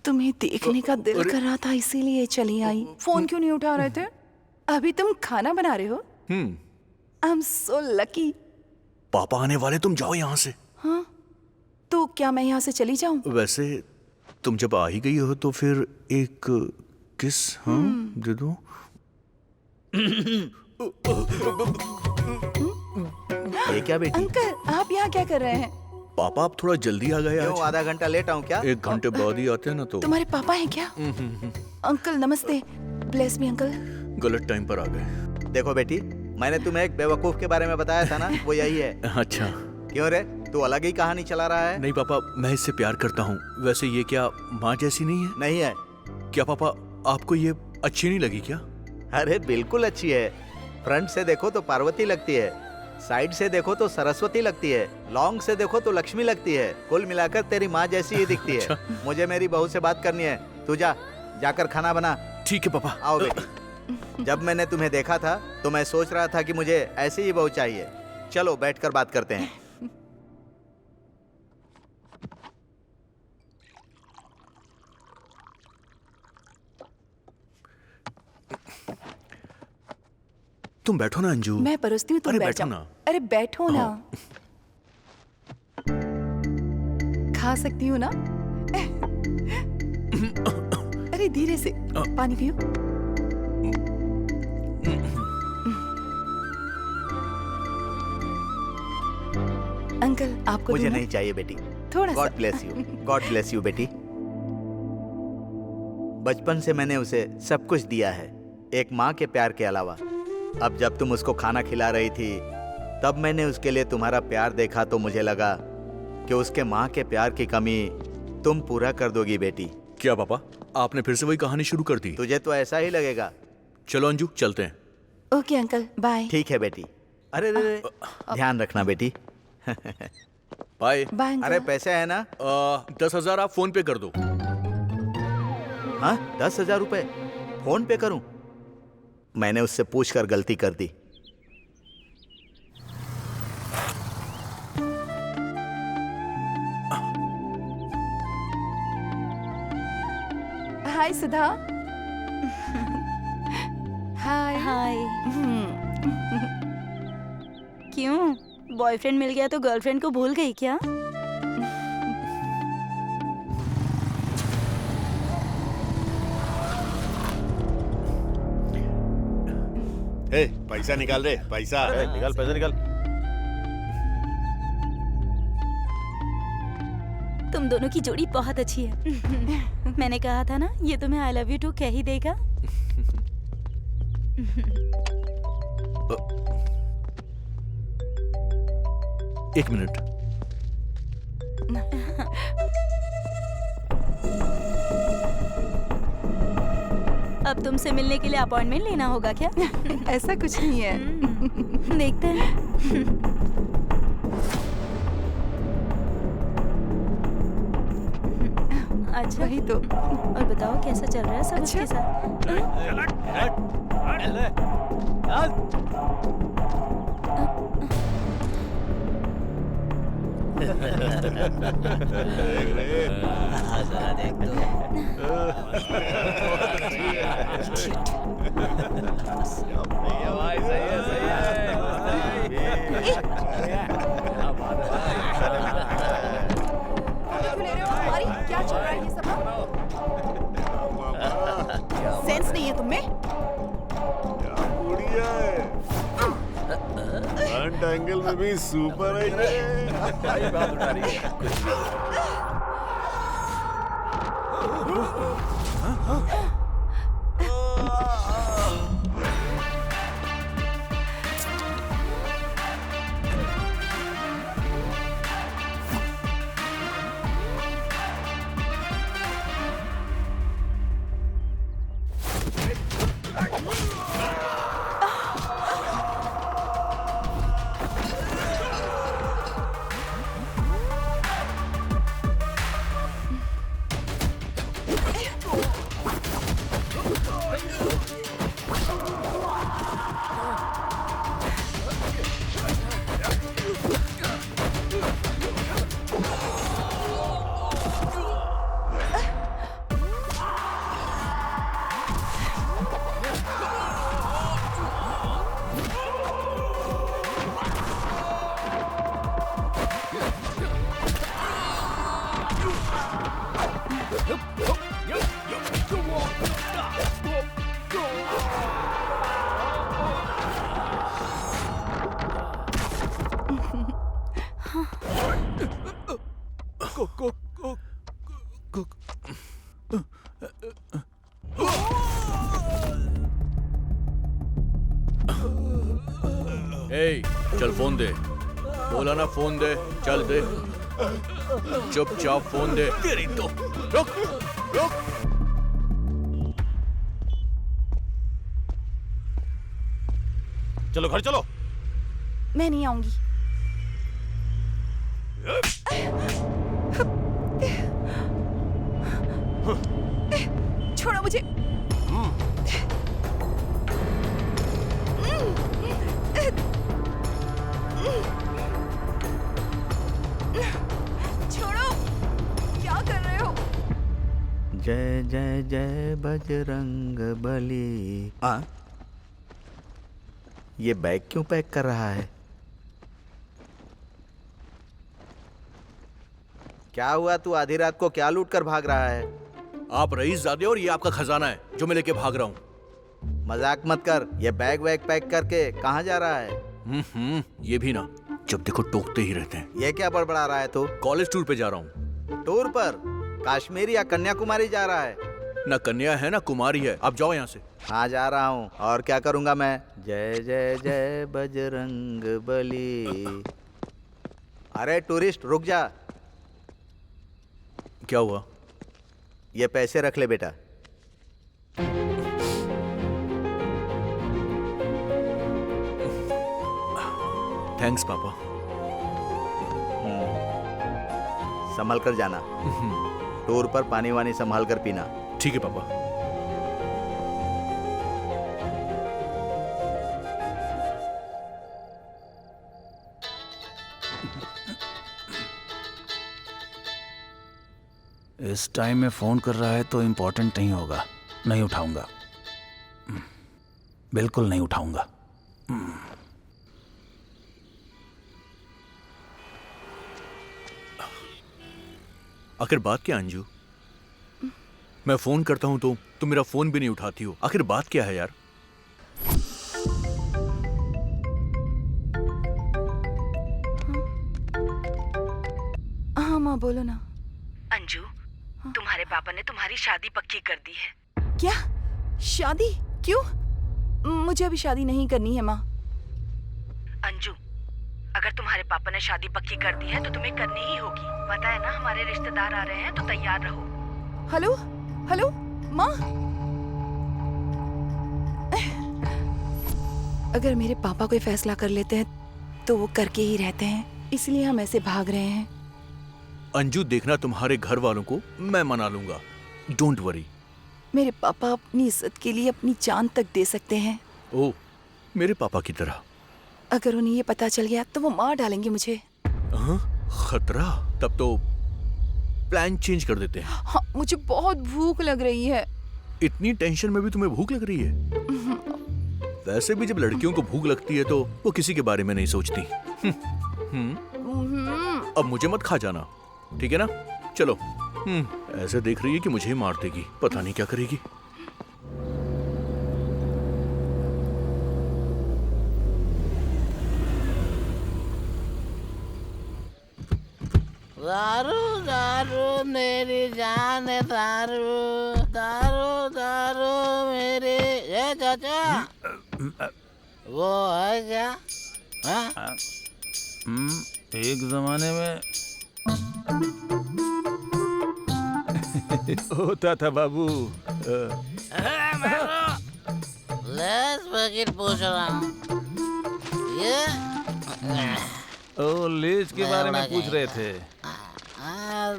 तुम्हें देखने का दिल कर रहा था इसीलिए चली आई। फोन क्यों नहीं उठा रहे थे? अभी तुम खाना बना रहे हो? I am so lucky. पापा आने वाले, तुम जाओ यहाँ से। हाँ, तो क्या मैं यहाँ से चली जाऊँ? वैसे तुम जब आ ही गई हो तो फिर एक किस दे दो। ये क्या बेटी? अंकल आप यहाँ क्या कर रहे हैं? पापा आप थोड़ा जल्दी आ गए क्यों, आज। आधा घंटा लेट आऊँ क्या? 1 घंटे बाद ही आते हैं ना तो। तुम्हारे पापा हैं क्या? अंकल नमस्ते, ब्लेस मी अंकल। गलत टाइम पर आ गए। देखो बेटी, मैंने तुम्हें एक बेवकूफ के बारे में बताया था ना, वो यही है। अच्छा। क्यों रे, तू अलग ही कहानी चला रहा है? नहीं पापा, मैं इससे प्यार करता हूँ। वैसे ये क्या माँ जैसी नहीं है? नहीं है। क्या पापा आपको ये अच्छी नहीं लगी क्या? अरे बिल्कुल अच्छी है। फ्रंट से देखो तो पार्वती लगती है, साइड से देखो तो सरस्वती लगती है, लॉन्ग से देखो तो लक्ष्मी लगती है। कुल मिलाकर तेरी माँ जैसी ही दिखती है। मुझे मेरी बहू से बात करनी है। तू जाकर खाना बना। ठीक है पापा। आओ बेटी। जब मैंने तुम्हें देखा था तो मैं सोच रहा था कि मुझे ऐसी ही बहू चाहिए। चलो बैठकर बात करते हैं। तुम बैठो ना अंजू। मैं परोसती हूँ, तुम अरे बैठ बैठो जाओ। ना। अरे बैठो ना। खा सकती हूँ ना? अरे धीरे से, पानी पियो। अंकल आपको मुझे दूँ ना? नहीं चाहिए बेटी। थोड़ा सा। God bless you. God bless you बेटी। बचपन से मैंने उसे सब कुछ दिया है, एक माँ के प्यार के अलावा। अब जब तुम उसको खाना खिला रही थी तब मैंने उसके लिए तुम्हारा प्यार देखा तो मुझे लगा कि उसके माँ के प्यार की कमी तुम पूरा कर दोगी बेटी। क्या पापा आपने फिर से वही कहानी शुरू कर दी? तुझे तो ऐसा ही लगेगा। चलो अंजू चलते हैं। Okay uncle, bye. ठीक है बेटी। अरे रे, ध्यान रखना बेटी। बाय। बाय अरे अंकल। पैसे है ना? 10,000 आप फोन पे कर दो। हाँ, 10,000 रुपए फोन पे करूं? मैंने उससे पूछकर गलती कर दी। हाय सुधा। हाय। हाय। क्यों, बॉयफ्रेंड मिल गया तो गर्लफ्रेंड को भूल गई क्या? ए, पैसा निकाल रे, पैसा। निकाल पैसा निकाल। तुम दोनों की जोड़ी बहुत अच्छी है। मैंने कहा था ना, ये तुम्हें आई लव यू टू कह ही देगा। एक मिनट। अब तुमसे मिलने के लिए अपॉइंटमेंट लेना होगा क्या? ऐसा कुछ नहीं है। देखते हैं। अच्छा, वही तो। और बताओ कैसा चल रहा है सब उसके साथ? क्या चल रहा है ये सब? सेंस नहीं है तुम्हें? बढ़िया है। फ्रंट एंगल में भी सुपर है ये। बात उठा रही है। चल फोन दे। बोला ना फोन दे। चल दे। चुपचाप फोन दे। तेरी तो रुक रुक। चलो घर चलो। मैं नहीं आऊंगी। छोड़ो मुझे। छोड़ो, क्या कर रहे हो? जय जय जय बजरंग बली। ये बैग क्यों पैक कर रहा है? क्या हुआ, तू आधी रात को क्या लूट कर भाग रहा है? आप रईसजादे और ये आपका खजाना है जो मैं लेके भाग रहा हूँ। मजाक मत कर। ये बैग वैग पैक करके कहाँ जा रहा है? ये भी ना, जब देखो टोकते ही रहते हैं। ये क्या बड़बड़ा रहा है तू? कॉलेज टूर पे जा रहा हूँ। टूर पर? कश्मीर या कन्याकुमारी जा रहा है? ना कन्या है ना कुमारी है। आप जाओ यहाँ से। हाँ जा रहा हूँ। और क्या करूँगा मैं? जय जय जय बजरंग बली। अरे टूरिस्ट रुक जा। क्या हुआ? ये पैसे रख ले बेटा। थैंक्स पापा। संभल कर जाना, टूर पर पानी वानी संभाल कर पीना। ठीक है पापा। इस टाइम में फोन कर रहा है तो इम्पोर्टेंट नहीं होगा। नहीं उठाऊंगा, बिल्कुल नहीं उठाऊंगा। आखिर बात क्या अंजू? मैं फोन करता हूं तो तुम मेरा फोन भी नहीं उठाती हो। आखिर बात क्या है यार? हाँ माँ बोलो ना। अंजू, तुम्हारे पापा ने तुम्हारी शादी पक्की कर दी है। क्या? शादी? क्यों? मुझे अभी शादी नहीं करनी है माँ। अंजू, अगर तुम्हारे पापा ने शादी पक्की कर दी है तो तुम्हें करनी ही होगी। पता है ना, हमारे रिश्तेदार आ रहे हैं, तो तैयार रहो। हेलो हेलो माँ, अगर मेरे पापा कोई फैसला कर लेते हैं तो वो करके ही रहते हैं, इसलिए हम ऐसे भाग रहे हैं। अंजू देखना, तुम्हारे घर वालों को मैं मना लूंगा। Don't worry. मेरे पापा अपनी इज्जत के लिए अपनी जान तक दे सकते हैं। ओ, मेरे पापा की तरह। अगर उन्हें ये पता चल गया तो वो मार डालेंगे मुझे। हाँ, खतरा? तब तो प्लान चेंज कर देते हैं। हाँ, मुझे बहुत भूख लग रही है। इतनी टेंशन में भी तुम्हें भूख लग रही है? वैसे भी जब लड़कियों को भूख लगती है तो वो किसी के बारे में नहीं सोचती। अब मुझे मत खा जाना, ठीक है ना? चलो। ऐसे देख रही है कि मुझे ही मार देगी, पता नहीं क्या करेगी। दारू दारू मेरी जान है, दारू दारू दारू मेरी। ए चाचा, वो है क्या? हाँ? एक जमाने में होता था बाबू। लेस पैकेट पूछ रहा हूँ। ये ओ, लेज के बारे में पूछ रहे थे।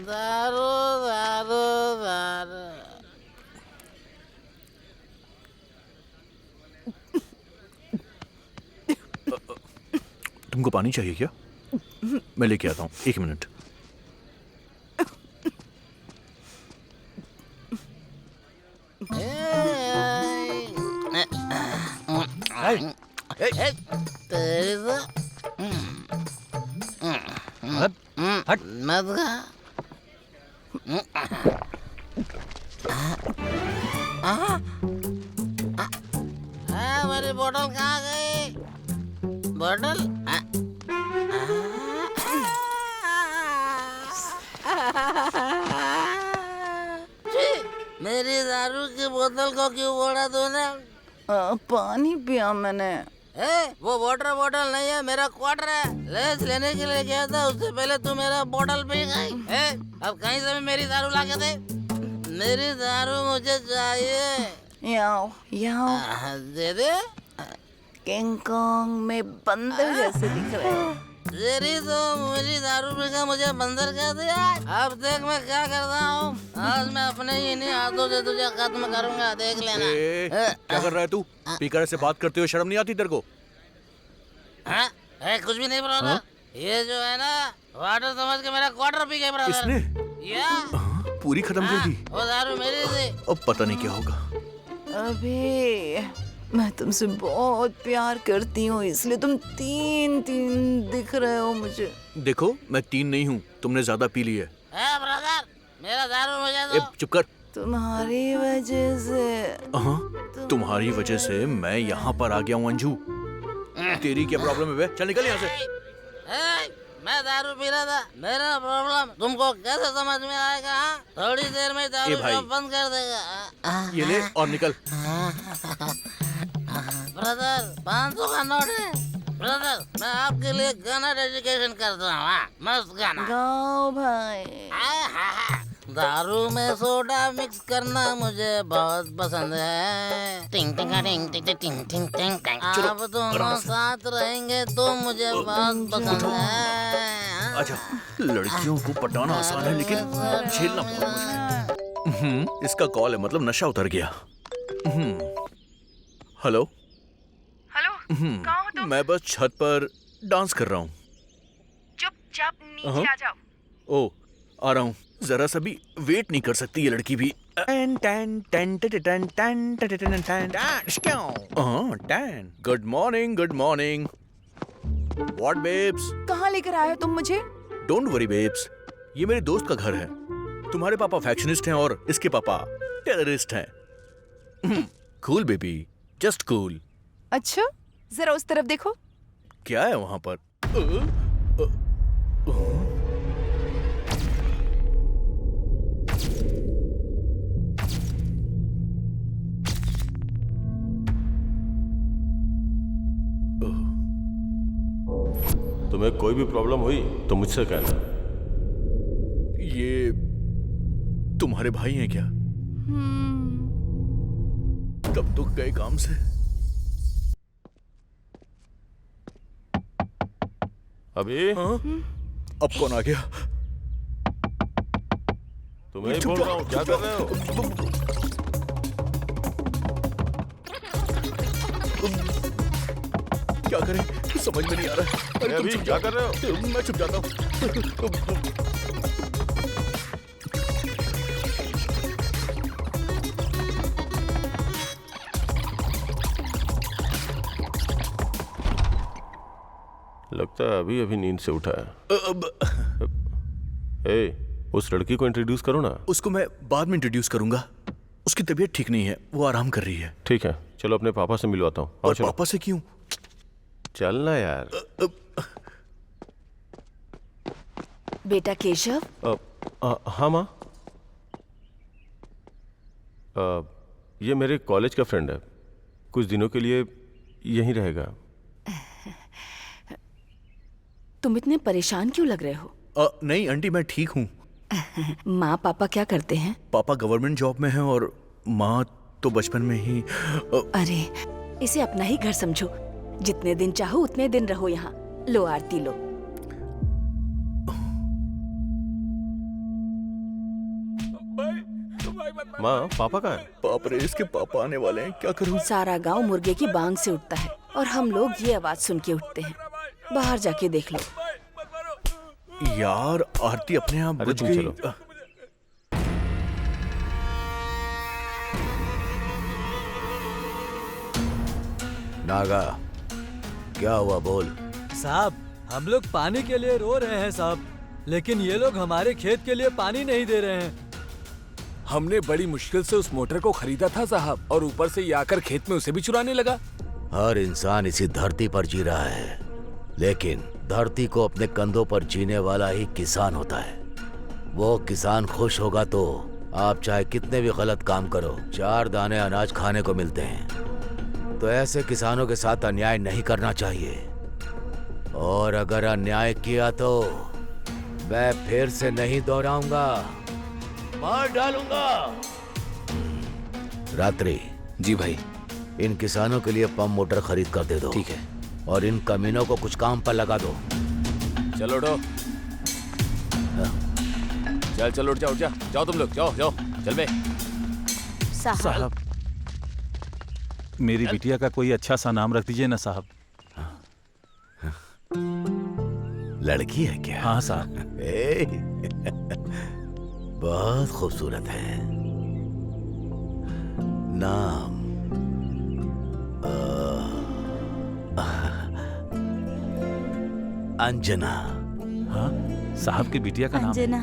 दारू दारू दारू। तुमको पानी चाहिए क्या? मैं लेके आता हूँ, 1 मिनट। हट मत खा। मेरी बोतल कहाँ गई? बोतल? मेरी दारू की बोतल को क्यों फोड़ा तूने? पानी पिया मैंने। वो बोतल नहीं है, मेरा क्वार्टर है। लेस लेने के लिए गया था, उससे पहले तू मेरा बोतल पी गई। अब कहीं से भी मेरी दारू ला के दे। मेरी दारू मुझे चाहिए। याओ याओ। दे दे। किंग कॉन्ग में बंदर जैसे दिख रहे हो। तेरी तो मेरी दारू पीकर मुझे बंदर कह दिया। अब देख मैं क्या करता हूँ। आज मैं अपने इन्हीं हाथों से तुझे खत्म करूंगा, देख लेना। क्या कर रहा है तू? स्पीकर से बात करते हो, शर्म नहीं आती तेरे को? हाँ? कुछ भी नहीं ब्रदर। ये जो है ना, वाटर समझ के मेरा क्वार्टर पी गए ब्रदर। इसने? या? पूरी खत्म कर दी? वो दारू मेरी थी। अब पता नहीं क्या होगा। अबे, मैं तुमसे बहुत प्यार करती हूँ, इसलिए तुम 3 दिख रहे हो मुझे। देखो, मैं 3 नहीं हूँ, तुमने ज्यादा पी ली है। ब्रदर, मेरा दारू मुझे दो। चुप कर। तुम्हारी वजह से। हाँ, तुम्हारी वजह से मैं यहाँ पर आ गया हूँ अंजू। तेरी क्या प्रॉब्लम है बे? चल निकल यहाँ से। मैं दारू पी रहा था, मेरा प्रॉब्लम तुमको कैसे समझ में आएगा? थोड़ी देर में दारू शॉप बंद कर देगा। ये ले और निकल। ब्रदर, 500 का नोट है। ब्रदर, मैं आपके लिए गाना डेडिकेशन करता हूँ। मस्त गाना गाओ भाई। दारू में सोडा मिक्स करना मुझे बहुत पसंद है। टिंग टिंग टिंग टिंग टिंग टिंग टिंग टिंग। आप दोनों साथ रहेंगे तो मुझे बहुत पसंद है। अच्छा, लड़कियों को पटाना आसान है लेकिन झेलना बहुत मुश्किल है। इसका कॉल है, मतलब नशा उतर गया। हेलो हेलो, कहाँ हो तुम? मैं बस छत पर डांस कर रहा हूँ। चुपचाप नीचे आ जाओ। ओ, आ रहा हूँ। जरा सा भी वेट नहीं कर सकती ये लड़की भी। Good morning, good morning. What babes? कहाँ लेकर आए हो तुम मुझे? डोंट वरी बेब्स, ये मेरे दोस्त का घर है। तुम्हारे पापा फैक्शनिस्ट हैं और इसके पापा टेररिस्ट हैं। Cool baby, just cool. अच्छा, जरा उस तरफ देखो। क्या है वहां पर? तुम्हें कोई भी प्रॉब्लम हुई तो मुझसे कहना। ये तुम्हारे भाई हैं क्या? कब तो गए काम से। अभी अब कौन आ गया? तुम्हें ही बोल रहा हूँ, क्या कर रहे हो? क्या करें समझ में नहीं आ रहा है। अरे अभी क्या कर रहे हो? मैं चुप जाता हूँ। लगता है अभी अभी नींद से उठा है। उस लड़की को इंट्रोड्यूस करो ना। उसको मैं बाद में इंट्रोड्यूस करूंगा। उसकी तबीयत ठीक नहीं है, वो आराम कर रही है। ठीक है, चलो अपने पापा से मिलवाता हूँ। और पापा से क्यों? चलना यार। बेटा केशव। हाँ माँ। ये मेरे कॉलेज का फ्रेंड है, कुछ दिनों के लिए यहीं रहेगा। तुम इतने परेशान क्यों लग रहे हो? नहीं आंटी, मैं ठीक हूँ। माँ पापा क्या करते हैं? पापा गवर्नमेंट जॉब में हैं और माँ तो बचपन में ही। अरे, इसे अपना ही घर समझो। जितने दिन चाहो उतने दिन रहो यहाँ। लो आरती लो। माँ, पापा कहाँ हैं? बाप रे, इसके पापा आने वाले हैं, क्या करूँ? सारा गांव मुर्गे की बांग से उठता है और हम लोग ये आवाज सुन के उठते हैं। बाहर जाके देख लो। यार आरती अपने आप बुझ गई। चलो। नागा, क्या हुआ बोल। साहब, हम लोग पानी के लिए रो रहे हैं साहब, लेकिन ये लोग हमारे खेत के लिए पानी नहीं दे रहे हैं। हमने बड़ी मुश्किल से उस मोटर को खरीदा था साहब, और ऊपर से ये आकर खेत में उसे भी चुराने लगा। हर इंसान इसी धरती पर जी रहा है, लेकिन धरती को अपने कंधों पर जीने वाला ही किसान होता है। वो किसान खुश होगा तो आप चाहे कितने भी गलत काम करो, 4 दाने अनाज खाने को मिलते हैं। तो ऐसे किसानों के साथ अन्याय नहीं करना चाहिए, और अगर अन्याय किया तो मैं फिर से नहीं दोहराऊंगा, मार डालूंगा। रात्रि। जी भाई। इन किसानों के लिए पंप मोटर खरीद कर दे दो। ठीक है। और इन कमीनों को कुछ काम पर लगा दो। चलो उठो। चल चल, उठ जाओ, जाओ तुम लोग, जाओ जाओ, चल बे। साहब, मेरी बिटिया का कोई अच्छा सा नाम रख दीजिए ना साहब। लड़की है क्या? हाँ साहब। बहुत खूबसूरत है। नाम अंजना। हाँ साहब की बिटिया का नाम है। अंजना,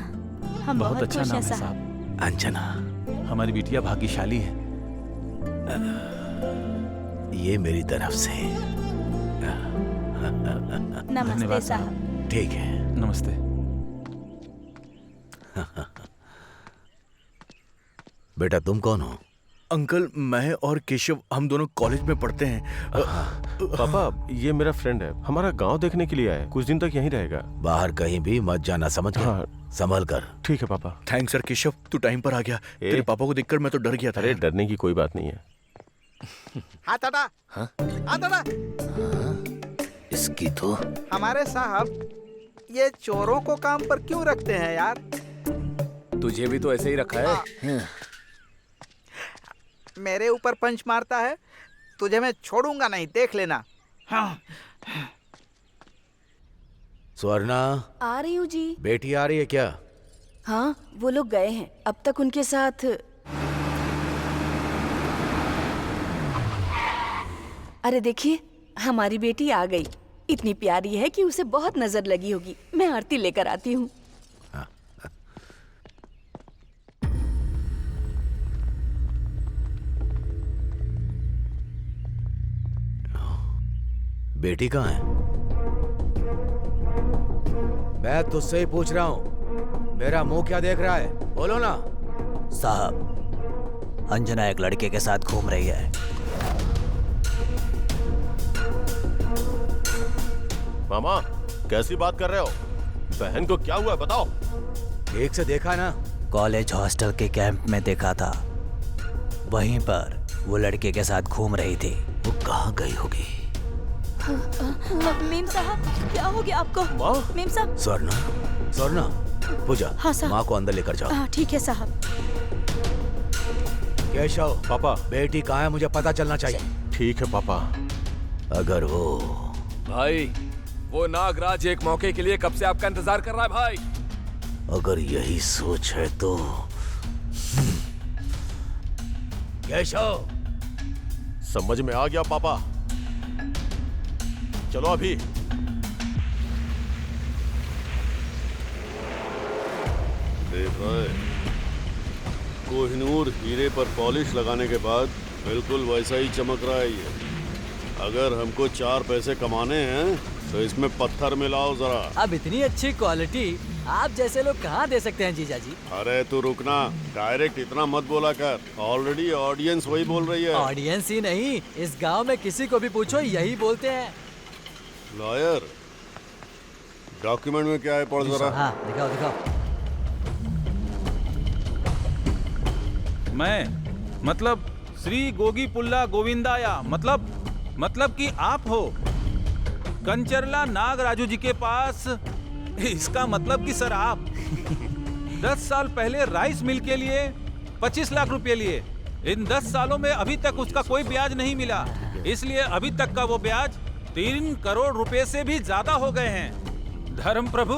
हम बहुत अच्छा खुश नाम हैं है साहब। अंजना, हमारी बिटिया भाग्यशाली है। ये मेरी तरफ से। नमस्ते साहब। ठीक है, नमस्ते। बेटा तुम कौन हो? अंकल, मैं और केशव हम दोनों कॉलेज में पढ़ते हैं। पापा, ये मेरा फ्रेंड है, हमारा गांव देखने के लिए आया है, कुछ दिन तक यहीं रहेगा। बाहर कहीं भी मत जाना, समझ गए? हाँ संभल कर। ठीक है पापा। थैंक्स सर केशव, तू टाइम पर आ गया। तेरे पापा को देखकर मैं तो डर गया था। अरे डरने की कोई बात नहीं है। हाथ हटा। हाँ? हाथ हटा। इसकी तो हमारे साहब ये चोरों को काम पर क्यों रखते हैं यार? तुझे भी तो ऐसे ही रखा है। मेरे ऊपर पंच मारता है, तुझे मैं छोड़ूंगा नहीं, देख लेना। हाँ। स्वर्णा, आ रही हूँ जी। बेटी आ रही है क्या? हाँ, वो लोग गए हैं। अब तक उनके साथ। अरे देखिए, हमारी बेटी आ गई। इतनी प्यारी है कि उसे बहुत नजर लगी होगी। मैं आरती लेकर आती हूँ। बेटी कहाँ है? मैं तुझसे ही पूछ रहा हूँ, मेरा मुंह क्या देख रहा है? बोलो ना। साहब, अंजना एक लड़के के साथ घूम रही है। मामा, कैसी बात कर रहे हो? बहन को क्या हुआ बताओ। ठीक से देखा ना? कॉलेज हॉस्टल के कैंप में देखा था। वहीं पर वो लड़के के साथ घूम रही थी। वो कहाँ गई होगी? मेम साहब, क्या हो गया आपको? मेम साहब। स्वर्णा, पूजा, हाँ साहब। माँ को अंदर लेकर जाओ। हाँ ठीक है साहब। केशव, पापा, बेटी कहाँ है मुझे पता चलना चाहिए। ठीक है पापा। अगर वो भाई, वो नागराज एक मौके के लिए कब से आपका इंतजार कर रहा है भाई। अगर यही सोच है तो केशव। समझ में आ गया पापा। चलो अभी। देख रहे, कोहिनूर हीरे पर पॉलिश लगाने के बाद बिल्कुल वैसा ही चमक रहा है ये। अगर हमको 4 पैसे कमाने हैं तो इसमें पत्थर मिलाओ जरा। अब इतनी अच्छी क्वालिटी आप जैसे लोग कहाँ दे सकते हैं जीजा जी? अरे तू रुकना, डायरेक्ट इतना मत बोला कर। ऑलरेडी ऑडियंस वही बोल रही है। ऑडियंस ही नहीं, इस गांव में किसी को भी पूछो यही बोलते हैं। लॉयर, डॉक्यूमेंट में क्या है पढ़ जरा। हाँ दिखाओ दिखाओ। मैं मतलब श्री गोगी पुल्ला गोविंदाया, मतलब कि आप हो कंचरला नागराजू जी के पास। इसका मतलब कि सर आप 10 साल पहले राइस मिल के लिए 25 लाख रुपए लिए। इन 10 सालों में अभी तक उसका कोई ब्याज नहीं मिला, इसलिए अभी तक का वो ब्याज 3 करोड़ रुपए से भी ज्यादा हो गए हैं। धर्म प्रभु,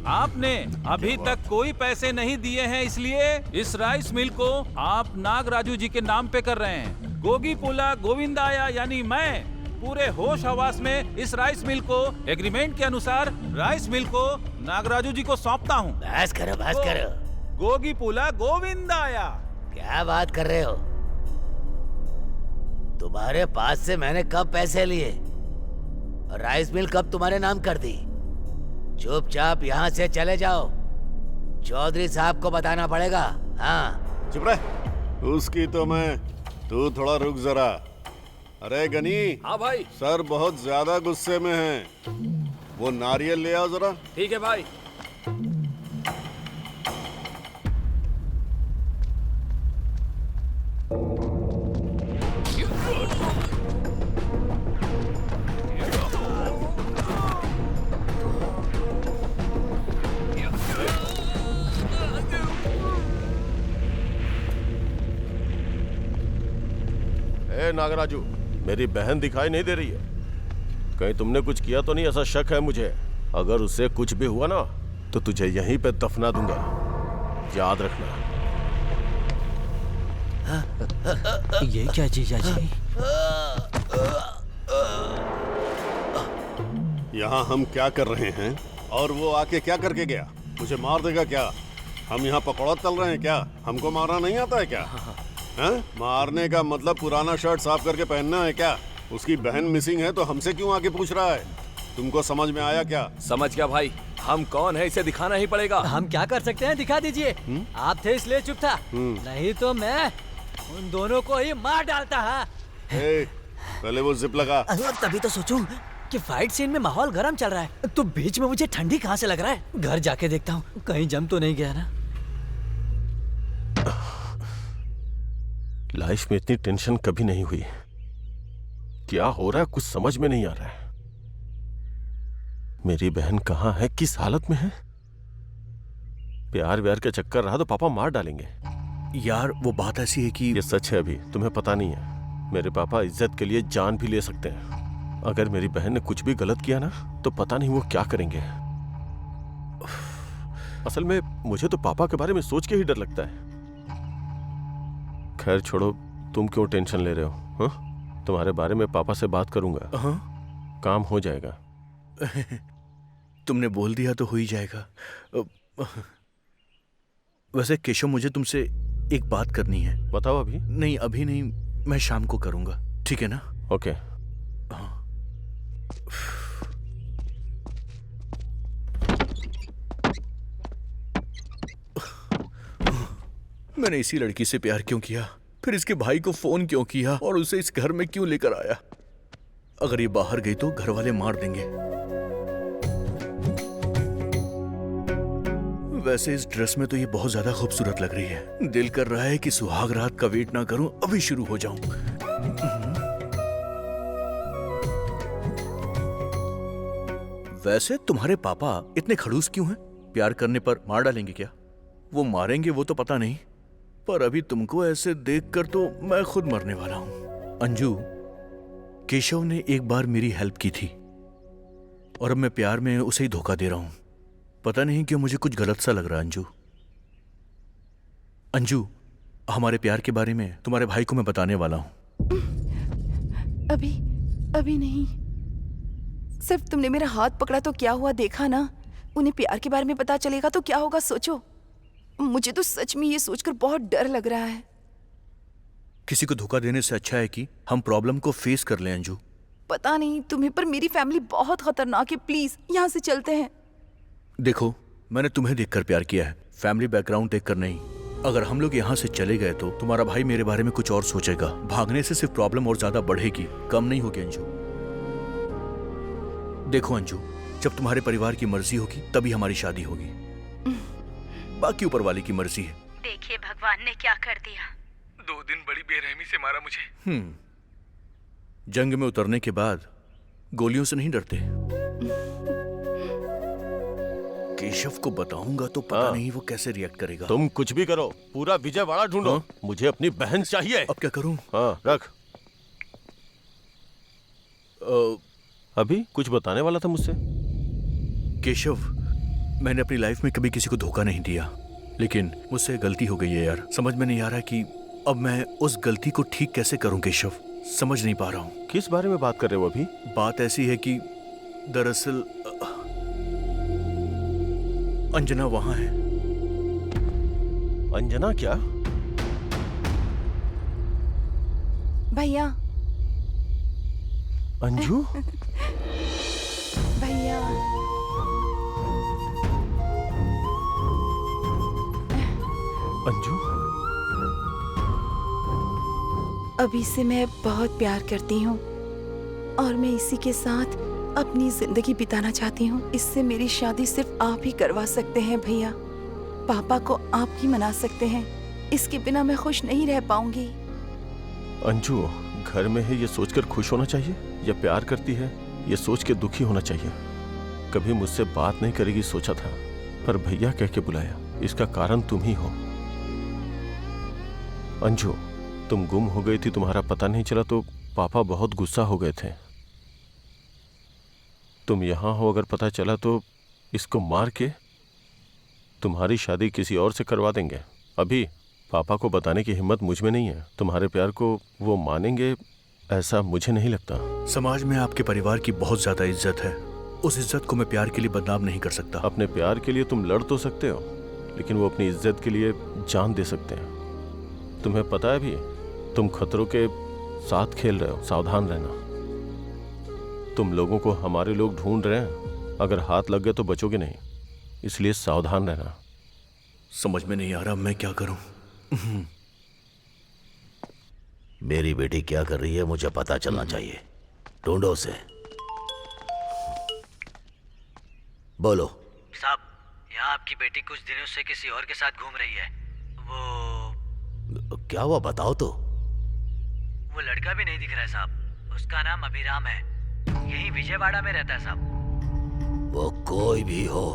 आपने अभी तक कोई पैसे नहीं दिए हैं, इसलिए इस राइस मिल को आप नागराजू जी के नाम पे कर रहे हैं। गोगी पुला गोविंदाया यानी मैं पूरे होश हवास में इस राइस मिल को एग्रीमेंट के अनुसार राइस मिल को नागराजू जी को सौंपता हूँ। बस करो। गोगी पुला गोविंदाया। क्या बात कर रहे हो? तुम्हारे पास से मैंने कब पैसे लिए? राइस मिल कब तुम्हारे नाम कर दी? चुपचाप यहाँ से चले जाओ, चौधरी साहब को बताना पड़ेगा। हाँ चुप रह। उसकी तो मैं, तू थोड़ा रुक जरा। अरे गनी। हाँ भाई। सर बहुत ज्यादा गुस्से में हैं। वो नारियल ले आओ जरा। ठीक है भाई। नागराजू, मेरी बहन दिखाई नहीं दे रही है। कहीं तुमने कुछ किया तो नहीं? ऐसा शक है मुझे। अगर उससे कुछ भी हुआ ना तो तुझे यहीं पे दफना दूंगा, याद रखना। ये क्या जीजा जी? यहाँ हम क्या कर रहे हैं और वो आके क्या करके गया? मुझे मार देगा क्या? हम यहाँ पकौड़ा तल रहे हैं क्या? हमको मारना नहीं आता है क्या? हैं? मारने का मतलब पुराना शर्ट साफ करके पहनना है क्या? उसकी बहन मिसिंग है तो हमसे क्यों आके पूछ रहा है? तुमको समझ में आया क्या? समझ गया भाई, हम कौन है इसे दिखाना ही पड़ेगा। हम क्या कर सकते हैं, दिखा दीजिए। आप थे इसलिए चुप था, नहीं तो मैं उन दोनों को ही मार डालता। पहले वो जिप लगा। तभी तो सोचूं। कि फाइट सीन में माहौल गर्म चल रहा है, तो बीच में मुझे ठंडी कहाँ से लग रहा है? घर जाके देखता हूँ कहीं जम तो नहीं गया ना। लाइफ में इतनी टेंशन कभी नहीं हुई। क्या हो रहा है कुछ समझ में नहीं आ रहा है। मेरी बहन कहाँ है, किस हालत में है? प्यार व्यार का चक्कर रहा तो पापा मार डालेंगे। यार वो बात ऐसी है कि ये सच है, अभी तुम्हें पता नहीं है। मेरे पापा इज्जत के लिए जान भी ले सकते हैं। अगर मेरी बहन ने कुछ भी गलत किया ना तो पता नहीं वो क्या करेंगे। असल में मुझे तो पापा के बारे में सोच के ही डर लगता है। खैर छोड़ो, तुम क्यों टेंशन ले रहे हो? हाँ, तुम्हारे बारे में पापा से बात करूंगा। काम हो जाएगा। तुमने बोल दिया तो हो ही जाएगा। वैसे केशव, मुझे तुमसे एक बात करनी है। बताओ। अभी नहीं, अभी नहीं, मैं शाम को करूंगा, ठीक है ना? ओके। मैंने इसी लड़की से प्यार क्यों किया, फिर इसके भाई को फोन क्यों किया और उसे इस घर में क्यों लेकर आया? अगर ये बाहर गई तो घर वाले मार देंगे। वैसे इस ड्रेस में तो ये बहुत ज्यादा खूबसूरत लग रही है। दिल कर रहा है कि सुहाग रात का वेट ना करूं, अभी शुरू हो जाऊं। वैसे तुम्हारे पापा इतने खड़ूस क्यों हैं? प्यार करने पर मार डालेंगे क्या? वो मारेंगे वो तो पता नहीं, पर अभी तुमको ऐसे देखकर तो मैं खुद मरने वाला हूं। अंजू, केशव ने एक बार मेरी हेल्प की थी और अब मैं प्यार में उसे ही धोखा दे रहा हूं। पता नहीं क्यों मुझे कुछ गलत सा लग रहा है। अंजू, अंजू, हमारे प्यार के बारे में तुम्हारे भाई को मैं बताने वाला हूं। अभी नहीं। सिर्फ तुमने मेरा हाथ पकड़ा तो क्या हुआ, देखा ना? उन्हें प्यार के बारे में पता चलेगा तो क्या होगा, सोचो। मुझे तो सच में ये सोचकर बहुत डर लग रहा है। किसी को धोखा देने से अच्छा है कि हम प्रॉब्लम को फेस कर लें। अंजू, पता नहीं तुम्हें, पर मेरी फैमिली बहुत खतरनाक है। प्लीज यहाँ से चलते हैं। देखो, मैंने तुम्हें देखकर प्यार किया है, फैमिली बैकग्राउंड देखकर नहीं। अगर हम लोग यहाँ से चले गए तो तुम्हारा भाई मेरे बारे में कुछ और सोचेगा। भागने से सिर्फ प्रॉब्लम और ज्यादा बढ़ेगी, कम नहीं होगी। अंजू देखो अंजू, जब तुम्हारे परिवार की मर्जी होगी तभी हमारी शादी होगी, बाकी ऊपर वाले की मर्जी है। देखिए भगवान ने क्या कर दिया। 2 दिन बड़ी बेरहमी से मारा मुझे। जंग में उतरने के बाद गोलियों से नहीं डरते। केशव को बताऊंगा तो पता नहीं वो कैसे रिएक्ट करेगा। तुम कुछ भी करो, पूरा विजयवाड़ा ढूंढो। मुझे अपनी बहन चाहिए। अब क्या करूं? हाँ, रख। अभी कुछ बताने वाला था मुझसे। केशव, मैंने अपनी लाइफ में कभी किसी को धोखा नहीं दिया, लेकिन मुझसे गलती हो गई है यार। समझ में नहीं आ रहा कि अब मैं उस गलती को ठीक कैसे करूं। केशव, समझ नहीं पा रहा हूं। किस बारे में बात कर रहे हो अभी? बात ऐसी है कि दरअसल अंजना वहां है। अंजना? क्या? भैया। अंजू? भैया। अंजू? अभी से मैं बहुत प्यार करती हूँ और मैं इसी के साथ अपनी जिंदगी बिताना चाहती हूँ। इससे मेरी शादी सिर्फ आप ही करवा सकते हैं भैया। पापा को आप ही मना सकते हैं। इसके बिना मैं खुश नहीं रह पाऊंगी। अंजू, घर में है ये सोचकर खुश होना चाहिए या प्यार करती है ये सोच के दुखी होना चाहिए? कभी मुझसे बात नहीं करेगी सोचा था, पर भैया कह के बुलाया। इसका कारण तुम ही हो। अंजू, तुम गुम हो गई थी, तुम्हारा पता नहीं चला तो पापा बहुत गुस्सा हो गए थे। तुम यहाँ हो, अगर पता चला तो इसको मार के तुम्हारी शादी किसी और से करवा देंगे। अभी पापा को बताने की हिम्मत मुझ में नहीं है। तुम्हारे प्यार को वो मानेंगे ऐसा मुझे नहीं लगता। समाज में आपके परिवार की बहुत ज्यादा इज्जत है। उस इज्जत को मैं प्यार के लिए बदनाम नहीं कर सकता। अपने प्यार के लिए तुम लड़ तो सकते हो, लेकिन वो अपनी इज्जत के लिए जान दे सकते हैं। तुम्हें पता है भी, तुम खतरों के साथ खेल रहे हो। सावधान रहना। तुम लोगों को हमारे लोग ढूंढ रहे हैं, अगर हाथ लग गए तो बचोगे नहीं, इसलिए सावधान रहना। समझ में नहीं आ रहा मैं क्या करूं। मेरी बेटी क्या कर रही है मुझे पता चलना चाहिए। ढूंढो उसे। बोलो। साहब, यहाँ आपकी बेटी कुछ दिनों से किसी और के साथ घूम रही है। वो क्या हुआ बताओ तो। वो लड़का भी नहीं दिख रहा है साहब। उसका नाम अभिराम है, यहीं विजयवाड़ा में रहता है साहब। वो कोई भी हो,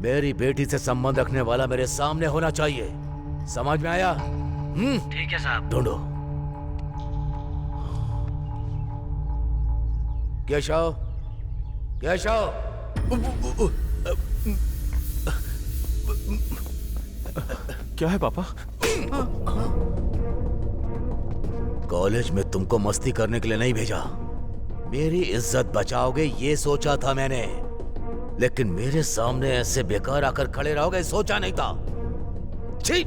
मेरी बेटी से संबंध रखने वाला मेरे सामने होना चाहिए। समझ में आया? ठीक है साहब। ढूंढो। केशव, केशव। क्या है पापा? कॉलेज में तुमको मस्ती करने के लिए नहीं भेजा। मेरी इज्जत बचाओगे ये सोचा था मैंने, लेकिन मेरे सामने ऐसे बेकार आकर खड़े रहोगे सोचा नहीं था। छी!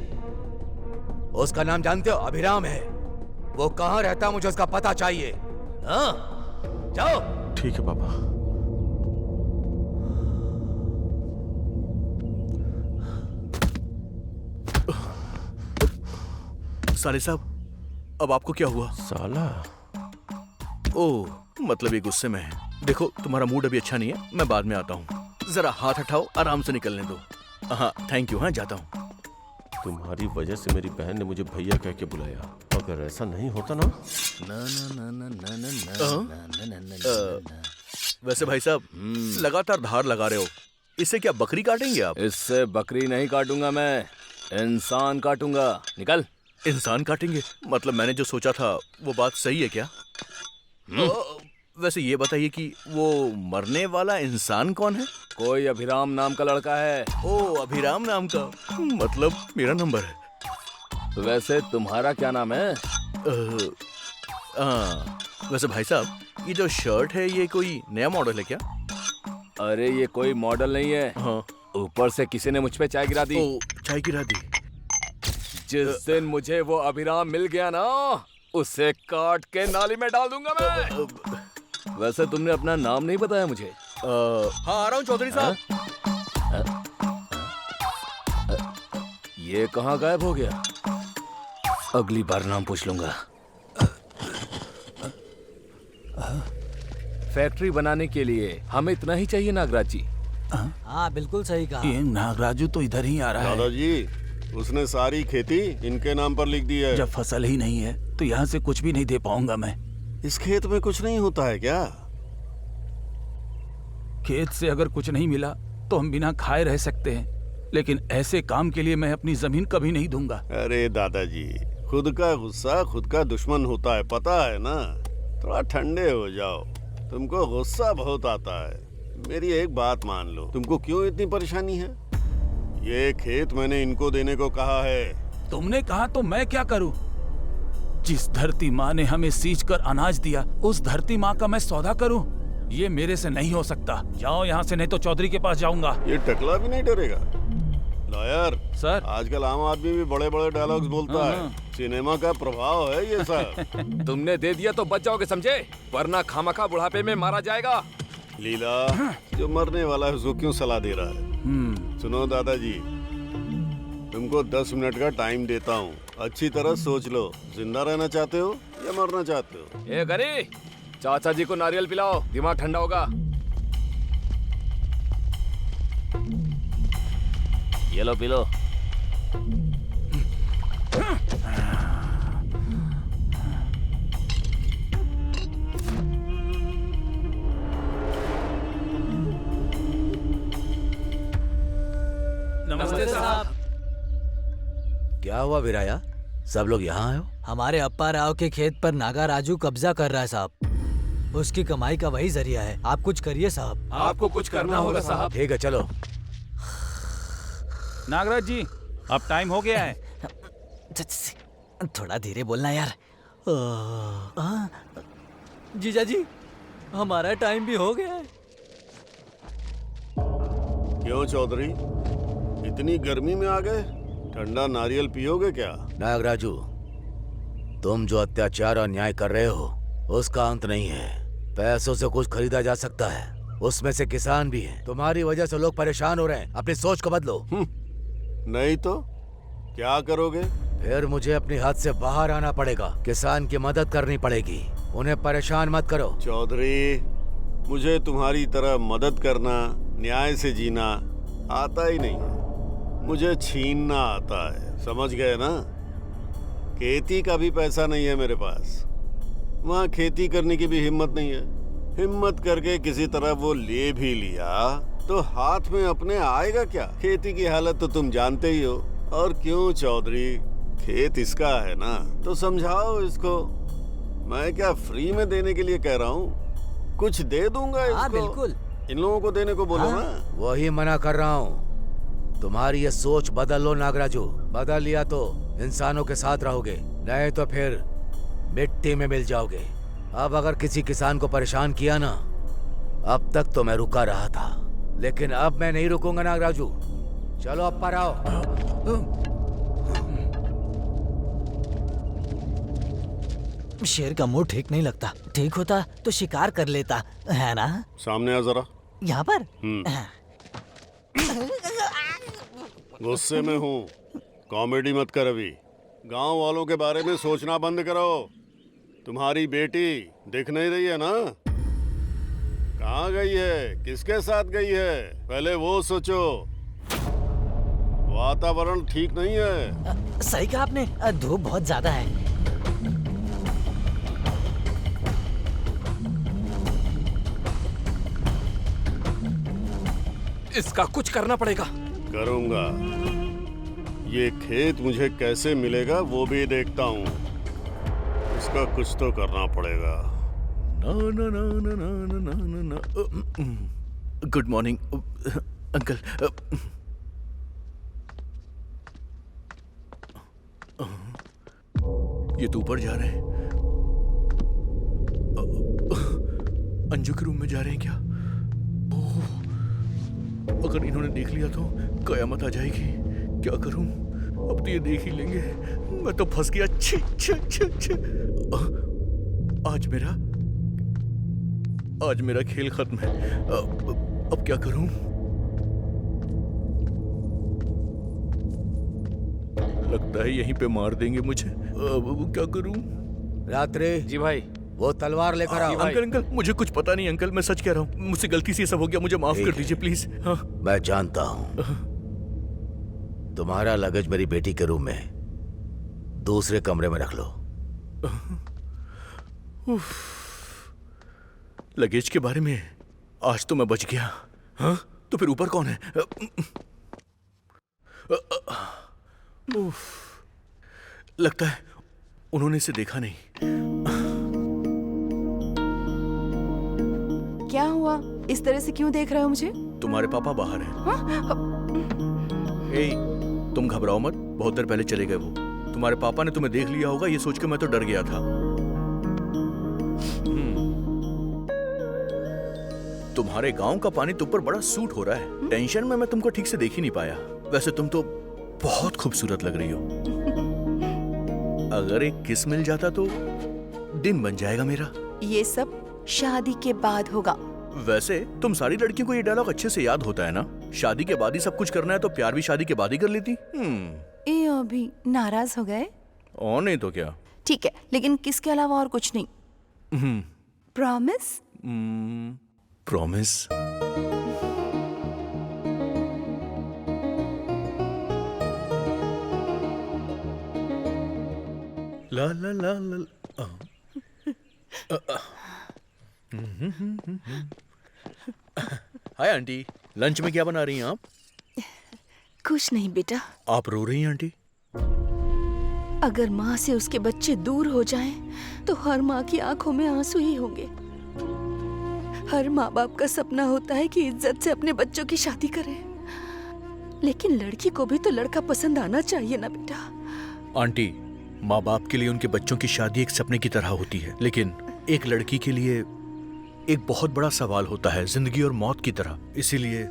उसका नाम जानते हो? अभिराम है। वो कहाँ रहता मुझे उसका पता चाहिए। हाँ, जाओ। ठीक है पापा। साले साहब, अब आपको क्या हुआ? साला? ओह, मतलब ये गुस्से में है। देखो, तुम्हारा मूड अभी अच्छा नहीं है, मैं बाद में आता हूँ। जरा हाथ हटाओ, आराम से निकलने दो। हाँ, थैंक यू। हाँ, जाता हूँ। तुम्हारी वजह से मेरी बहन ने मुझे भैया कह के बुलाया। अगर ऐसा नहीं होता ना। वैसे भाई साहब, लगातार धार लगा रहे हो, इससे क्या बकरी काटेंगे आप? इससे बकरी नहीं काटूंगा मैं, इंसान काटूंगा। निकल। इंसान काटेंगे? मतलब मैंने जो सोचा था वो बात सही है क्या? वैसे ये बताइए कि वो मरने वाला इंसान कौन है? कोई अभिराम नाम का लड़का है। ओह, अभिराम नाम का? मतलब मेरा नंबर है। वैसे तुम्हारा क्या नाम है? वैसे भाई साहब, ये जो शर्ट है ये कोई नया मॉडल है क्या? अरे ये कोई मॉडल नहीं है। हाँ। ऊपर से किसी ने मुझ पे चाय गिरा दी। ओह, चाय गिरा दी? जिस दिन मुझे वो अभिराम मिल गया ना, उसे काट के नाली में डाल दूंगा मैं। वैसे तुमने अपना नाम नहीं बताया मुझे। हाँ, आ रहा हूँ चौधरी साहब। ये कहाँ गायब हो गया? अगली बार नाम पूछ लूंगा। फैक्ट्री बनाने के लिए हमें इतना ही चाहिए नागराज जी। हाँ, बिल्कुल सही कहा। ये नागराजू तो इधर ही आ रहा है। दादाजी, उसने सारी खेती इनके नाम पर लिख दी है। जब फसल ही नहीं है तो यहाँ से कुछ भी नहीं दे पाऊंगा मैं। इस खेत में कुछ नहीं होता है क्या? खेत से अगर कुछ नहीं मिला तो हम बिना खाए रह सकते हैं, लेकिन ऐसे काम के लिए मैं अपनी जमीन कभी नहीं दूंगा। अरे दादाजी, खुद का गुस्सा खुद का दुश्मन होता है, पता है ना? थोड़ा ठंडे हो जाओ। तुमको गुस्सा बहुत आता है। मेरी एक बात मान लो, तुमको क्यों इतनी परेशानी है? ये खेत मैंने इनको देने को कहा है। तुमने कहा तो मैं क्या करूं? जिस धरती माँ ने हमें सींच कर अनाज दिया, उस धरती माँ का मैं सौदा करूं? ये मेरे से नहीं हो सकता। जाओ यहाँ से, नहीं तो चौधरी के पास जाऊंगा। ये टकला भी नहीं डरेगा? लॉयर सर, आजकल आम आदमी भी बड़े बड़े डायलॉग्स बोलता है। सिनेमा का प्रभाव है ये सब। तुमने दे दिया तो बच जाओगे, समझे? वरना खामखा बुढ़ापे में मारा जाएगा। लीला, जो मरने वाला है उसको क्यों सलाह दे रहा है? सुनो दादाजी, तुमको 10 मिनट का टाइम देता हूँ। अच्छी तरह सोच लो, जिंदा रहना चाहते हो या मरना चाहते हो? ए गरी, चाचा जी को नारियल पिलाओ, दिमाग ठंडा होगा। ये लो, पी लो। नमस्ते साहब। क्या हुआ विराया? सब लोग यहाँ आए हो? हमारे अप्पा राव के खेत पर नागा राजू कब्जा कर रहा है साहब। उसकी कमाई का वही जरिया है। आप कुछ करिए साहब। आपको कुछ करना होगा साहब। ठीक है, चलो। नागराज जी, अब टाइम हो गया है। थोड़ा धीरे बोलना यार। जीजा जी, हमारा टाइम भी हो गया है। क्यों चौधरी, इतनी गर्मी में आ गए? ठंडा नारियल पियोगे क्या? नागराजू, तुम जो अत्याचार और अन्याय कर रहे हो उसका अंत नहीं है। पैसों से कुछ खरीदा जा सकता है, उसमें से किसान भी हैं। तुम्हारी वजह से लोग परेशान हो रहे हैं। अपनी सोच को बदलो। नहीं तो क्या करोगे? फिर मुझे अपनी हद से बाहर आना पड़ेगा। किसान की मदद करनी पड़ेगी। उन्हें परेशान मत करो। चौधरी, मुझे तुम्हारी तरह मदद करना न्याय से जीना आता ही नहीं है, मुझे छीनना आता है, समझ गए ना? खेती का भी पैसा नहीं है मेरे पास, वहाँ खेती करने की भी हिम्मत नहीं है। हिम्मत करके किसी तरह वो ले भी लिया तो हाथ में अपने आएगा क्या? खेती की हालत तो तुम जानते ही हो। और क्यों चौधरी, खेत इसका है ना, तो समझाओ इसको। मैं क्या फ्री में देने के लिए कह रहा हूँ, कुछ दे दूंगा इसको। हाँ बिल्कुल, इन लोगों को देने को बोलो ना। वही मना कर रहा हूँ। तुम्हारी ये सोच बदल लो नागराजू। बदल लिया तो इंसानों के साथ रहोगे, नहीं तो फिर मिट्टी में मिल जाओगे। अब अगर किसी किसान को परेशान किया ना, अब तक तो मैं रुका रहा था, लेकिन अब मैं नहीं रुकूंगा नागराजू। चलो अब पर आओ। शेर का मुंह ठीक नहीं लगता, ठीक होता तो शिकार कर लेता है ना। सामने आ जरा। यहाँ पर गुस्से में हूँ, कॉमेडी मत कर अभी। गांव वालों के बारे में सोचना बंद करो। तुम्हारी बेटी दिख नहीं रही है ना? कहाँ गई है, किसके साथ गई है, पहले वो सोचो। वातावरण ठीक नहीं है। सही कहा आपने, धूप बहुत ज्यादा है। इसका कुछ करना पड़ेगा। करूंगा। ये खेत मुझे कैसे मिलेगा वो भी देखता हूँ। इसका कुछ तो करना पड़ेगा। ना ना ना ना ना ना ना ना। Good morning uncle. ये तो ऊपर जा रहे हैं। अंजू के रूम में जा रहे हैं क्या? अगर इन्होंने देख लिया तो कयामत आ जाएगी। क्या करूं? अब तो ये देख ही लेंगे। मैं तो फंस गया। छी छी छी छी। आज मेरा खेल खत्म है। अब क्या करूं? लगता है यहीं पे मार देंगे मुझे। अब क्या करूं? रात्रि जी भाई। वो तलवार लेकर आओ। अंकल अंकल मुझे कुछ पता नहीं अंकल, मैं सच कह रहा हूँ। मुझसे गलती से ये सब हो गया, मुझे माफ कर दीजिए प्लीज। हाँ। मैं जानता हूँ। तुम्हारा लगेज मेरी बेटी के रूम में दूसरे कमरे में रख लो। लगेज के बारे में आज तो मैं बच गया। हाँ तो फिर ऊपर कौन है? लगता है उन्होंने इसे देखा नहीं। क्या हुआ? इस तरह से क्यों देख रहे हो मुझे? तुम्हारे पापा बाहर हैं। ए, तुम घबराओ मत, बहुत देर पहले चले गए वो। तुम्हारे पापा ने तुम्हें देख लिया होगा, ये सोच के मैं तो डर गया था। तुम्हारे गांव का पानी तुम पर बड़ा सूट हो रहा है। टेंशन में मैं तुमको ठीक से देख ही नहीं पाया। वैसे तुम तो बहुत खूबसूरत लग रही हो। अगर एक किस मिल जाता तो दिन बन जाएगा मेरा। ये सब शादी के बाद होगा। वैसे तुम सारी लड़कियों को ये डायलॉग अच्छे से याद होता है ना? शादी के बाद ही सब कुछ करना है तो प्यार भी शादी के बाद ही कर लेती। ये अभी नाराज हो गए? और नहीं तो क्या। ठीक है, लेकिन किसके अलावा और कुछ नहीं। प्रॉमिस? प्रॉमिस। ला ला ला ला। हाय आंटी, लंच में क्या बना रही हैं आप? कुछ नहीं बेटा। आप रो रही हैं आंटी? अगर माँ से उसके बच्चे दूर हो जाएं, तो हर माँ की आंखों में आंसू ही होंगे। हर माँ बाप का सपना होता है कि इज्जत से अपने बच्चों की शादी करें, लेकिन लड़की को भी तो लड़का पसंद आना चाहिए ना बेटा। आंटी, माँ बाप के लिए उनके बच्चों की शादी एक सपने की तरह होती है, लेकिन एक लड़की के लिए एक बहुत बड़ा सवाल होता है, जिंदगी और मौत की तरह। इसीलिए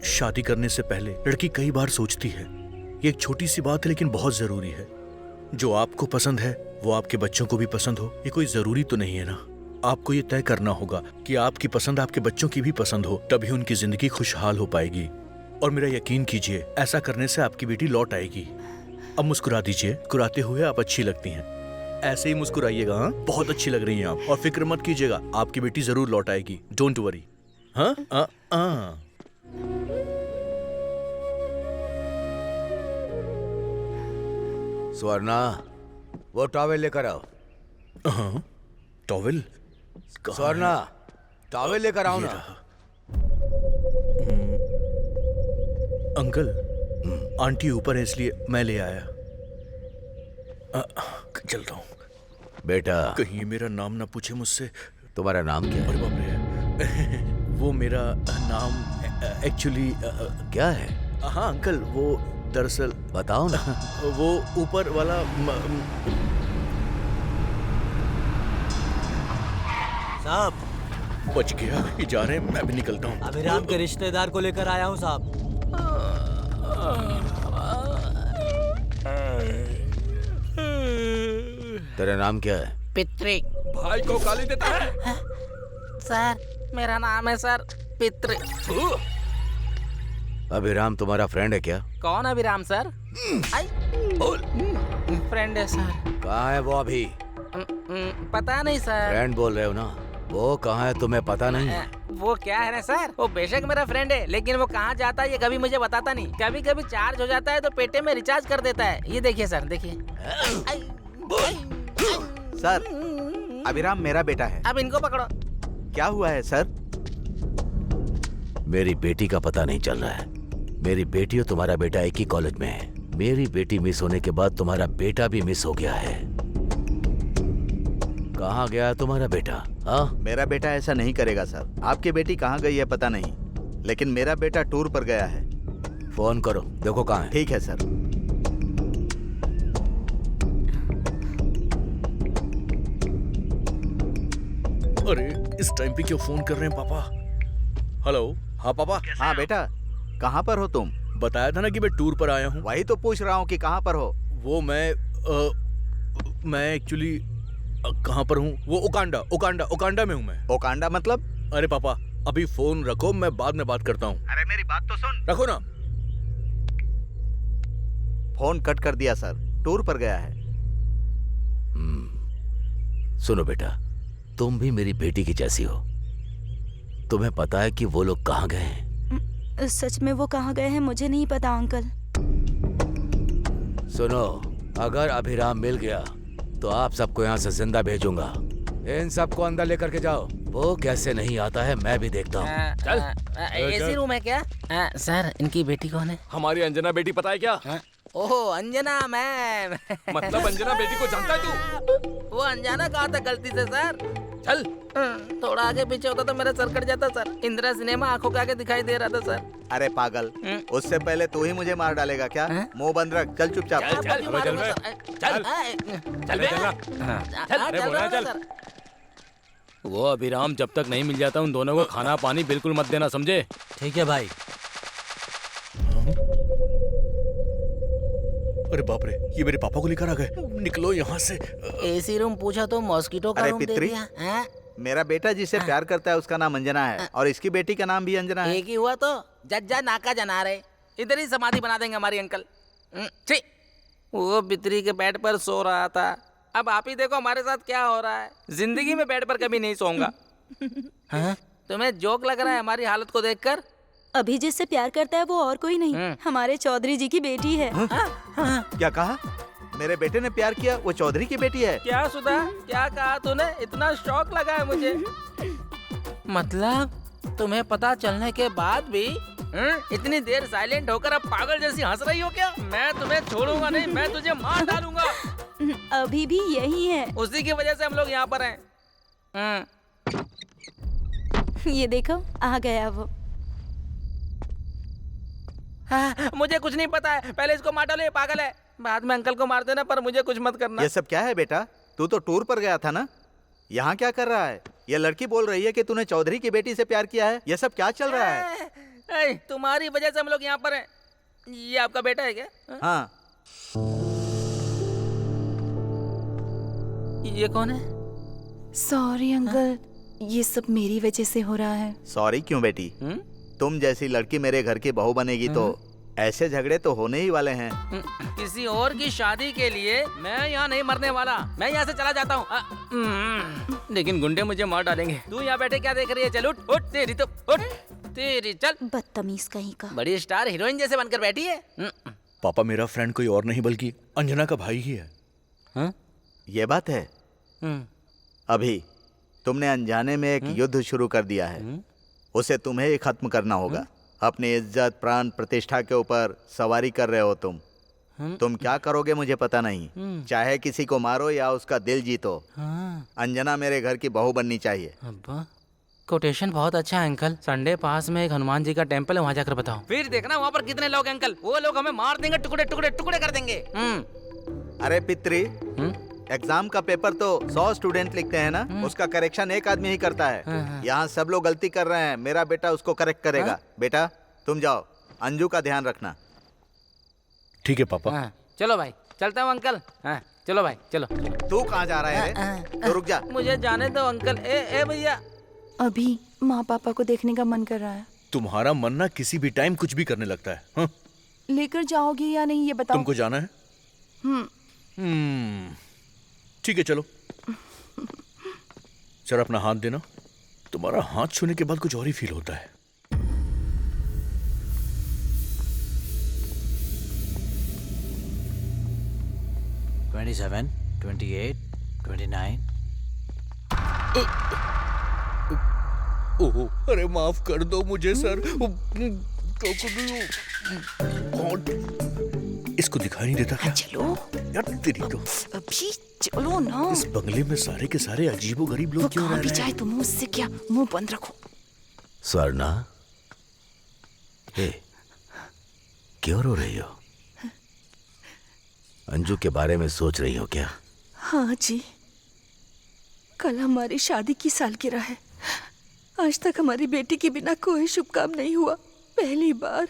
शादी करने से पहले लड़की कई बार सोचती है। ये एक छोटी सी बात है लेकिन बहुत जरूरी है। जो आपको पसंद है वो आपके बच्चों को भी पसंद हो, ये कोई जरूरी तो नहीं है ना। आपको ये तय करना होगा कि आपकी पसंद आपके बच्चों की भी पसंद हो, तभी उनकी जिंदगी खुशहाल हो पाएगी। और मेरा यकीन कीजिए, ऐसा करने से आपकी बेटी लौट आएगी। अब मुस्कुरा दीजिए, मुस्कुराते हुए आप अच्छी लगती हैं। ऐसे ही मुस्कुराइएगा। हाँ, बहुत अच्छी लग रही हैं आप। और फिक्र मत कीजिएगा, आपकी बेटी जरूर लौट आएगी। Don't worry. हाँ स्वर्णा, वो टॉवेल लेकर आओ। हाँ, टॉवेल? स्वर्णा, टॉवेल लेकर आओ ना। अंकल, आंटी ऊपर है इसलिए मैं ले आया। चलता हूँ। बेटा, कहीं ये मेरा नाम ना पूछे मुझसे। तुम्हारा नाम क्या है? अरे बाप रे, वो मेरा नाम एक्चुअली क्या है? हाँ अंकल, वो दरअसल बताओ ना। वो ऊपर वाला साहब बच गया। ये जा रहे हैं, मैं भी निकलता हूँ। अभिराम के रिश्तेदार को लेकर आया हूँ साहब। तेरा नाम क्या है? पितृ। भाई को गाली देता है? सर, मेरा नाम है सर पितृ। अभिराम तुम्हारा फ्रेंड है क्या? कौन अभिराम सर? फ्रेंड है सर। कहाँ है वो अभी? पता नहीं सर। फ्रेंड बोल रहे हो ना, वो कहाँ है तुम्हें पता नहीं? वो क्या है ना सर, वो बेशक मेरा फ्रेंड है, लेकिन वो कहाँ जाता है ये कभी मुझे बताता नहीं। कभी कभी चार्ज हो जाता है तो पेटे में रिचार्ज कर देता है। ये देखिए सर, देखिए। सर, अभिराम मेरा बेटा है। अब इनको पकड़ो। क्या हुआ है सर? मेरी बेटी का पता नहीं चल रहा है। मेरी बेटी और तुम्हारा बेटा एक ही कॉलेज में है। मेरी बेटी मिस होने के बाद तुम्हारा बेटा भी मिस हो गया है। कहाँ गया है तुम्हारा बेटा? हाँ? मेरा बेटा ऐसा नहीं करेगा सर। आपकी बेटी कहाँ गई है पता नहीं, लेकिन मेरा बेटा टूर पर गया है। फोन करो, देखो कहाँ है। ठीक है सर। अरे इस टाइम पे क्यों फोन कर रहे हैं पापा? हेलो। हाँ पापा। हाँ बेटा, कहाँ पर हो तुम? बताया था ना कि मैं टूर पर आया हूँ। वही तो पूछ रहा हूँ कि कहाँ पर हो। वो मैं एक्चुअली कहाँ पर हूँ? वो ओकांडा में हूँ मैं। ओकांडा मतलब? अरे पापा अभी फोन रखो, मैं बाद में बात करता हूँ। अरे मेरी बात तो सुन। रखो ना। फोन कट कर दिया सर, टूर पर गया है। सुनो बेटा, तुम भी मेरी बेटी की जैसी हो। तुम्हें पता है कि वो लोग कहाँ गए हैं? सच में वो कहाँ गए हैं मुझे नहीं पता अंकल। सुनो, अगर अभिराम मिल गया तो आप सबको यहाँ से जिंदा भेजूंगा। इन सबको अंदर लेकर के जाओ। वो कैसे नहीं आता है मैं भी देखता हूँ। चल। एसी रूम है क्या? सर, इनकी बेटी कौन है? हमारी अंजना बेटी पता है क्या? ओह अंजना मैम। मतलब अंजना बेटी को जानता है तू? वो अनजाना कहा था गलती से सर। चल। थोड़ा आगे पीछे होता तो मेरा सर कट जाता सर। इंदिरा सिनेमा आंखों के आगे दिखाई दे रहा था सर। अरे पागल, उससे पहले तू ही मुझे मार डालेगा क्या? मुंह बंद रख, चल चुपचाप। चल। वो अभिराम जब तक नहीं मिल जाता उन दोनों को खाना पानी बिल्कुल मत देना, समझे? ठीक है भाई। अरे बाप रे, ये मेरे पापा को लेकर आ गए। निकलो यहाँ से। एसी रूम पूछा तो मॉस्किटो का अरे रूम दे पितरी, दिया। मेरा बेटा जिसे प्यार करता है उसका नाम अंजना है और इसकी बेटी का नाम भी अंजना है। एक ही हुआ तो जज्जा नाका जना रहे। इधर ही समाधि बना देंगे हमारी अंकल। छी, वो बितरी के बेड पर सो रहा था। अब आप ही देखो हमारे साथ क्या हो रहा है। जिंदगी में बेड पर कभी नहीं सोऊंगा। तुम्हें जोक लग रहा है हमारी हालत को देखकर? अभी जिससे प्यार करता है वो और कोई नहीं, हमारे चौधरी जी की बेटी है। क्या कहा? मेरे बेटे ने प्यार किया, वो चौधरी की बेटी है? क्या सुधा, क्या कहा तूने? इतना शौक लगा है मुझे। मतलब तुम्हें पता चलने के बाद भी इतनी देर साइलेंट होकर अब पागल जैसी हंस रही हो क्या? मैं तुम्हें छोड़ूंगा नहीं, मैं तुझे मार डालूंगा। अभी भी यही है। उसी की वजह से हम लोग यहाँ पर हैं। ये देखो आ गया वो। मुझे कुछ नहीं पता है, पहले इसको मार डालो, ये पागल है। बाद में अंकल को मार देना, पर मुझे कुछ मत करना। ये सब क्या है बेटा? तू तो टूर पर गया था ना, यहाँ क्या कर रहा है? ये लड़की बोल रही है कि तूने चौधरी की बेटी से प्यार किया है। ये सब क्या चल रहा है? तुम्हारी वजह से हम लोग यहाँ पर हैं। ये आपका बेटा है क्या? हाँ। ये कौन है? सॉरी अंकल, ये सब मेरी वजह से हो रहा है। सॉरी क्यों बेटी? तुम जैसी लड़की मेरे घर की बहू बनेगी तो ऐसे झगड़े तो होने ही वाले हैं। किसी और की शादी के लिए मैं यहाँ नहीं मरने वाला। मैं यहाँ से चला जाता हूँ। लेकिन गुंडे मुझे मार डालेंगे। तू यहाँ बैठे क्या देख रही है? चल उठ, उठ तेरी तो उठ। तेरी चल बदतमीज कहीं का। बड़ी स्टार हीरोइन जैसे बनकर बैठी है। पापा मेरा फ्रेंड कोई और नहीं बल्कि अंजना का भाई ही है। हाँ? ये बात है। अभी तुमने अनजाने में एक युद्ध शुरू कर दिया है, उसे तुम्हें ही खत्म करना होगा। अपनी इज्जत प्राण प्रतिष्ठा के ऊपर सवारी कर रहे हो तुम क्या करोगे मुझे पता नहीं। चाहे किसी को मारो या उसका दिल जीतो, अंजना मेरे घर की बहू बननी चाहिए। अब्बा कोटेशन बहुत अच्छा है अंकल। संडे पास में एक हनुमान जी का टेम्पल है, वहाँ जाकर बताओ। फिर देखना वहाँ पर कितने लोग हैं अंकल, वो लोग हमें मार देंगे, टुकड़े टुकड़े टुकड़े कर देंगे। अरे पित्री, एग्जाम का पेपर तो 100 स्टूडेंट लिखते हैं ना, उसका करेक्शन एक आदमी ही करता है। यहाँ सब लोग गलती कर रहे हैं, मेरा बेटा उसको करेक्ट करेगा। बेटा तुम जाओ, अंजू का ध्यान रखना। ठीक है पापा। चलो भाई, चलता हूँ अंकल। चलो भाई चलो। तू कहाँ जा रहा है? तो रुक जा। मुझे जाने दो अंकल। ए भैया, अभी माँ पापा को देखने का मन कर रहा है। तुम्हारा मन ना किसी भी टाइम कुछ भी करने लगता है। हाँ? लेकर जाओगी या नहीं ये बताओ। तुमको जाना है? ठीक है चलो। जरा अपना हाथ देना। तुम्हारा हाथ छूने के बाद कुछ और ही फील होता है। $27, $28, $29। ओह, अरे माफ कर दो मुझे सर। इसको दिखाई नहीं देता क्या? चलो यार तेरी तो। अभी चलो ना। इस बंगले में सारे के सारे अजीबो गरीब लोग क्यों रह रहे हैं? चाहे तुम मुझसे क्या, मुंह बंद रखो। स्वर्णा, क्यों रो रही हो? अंजू के बारे में सोच रही हो क्या? हाँ जी, कल हमारी शादी की सालगिरह है। आज तक हमारी बेटी के बिना कोई शुभ काम नहीं हुआ। पहली बार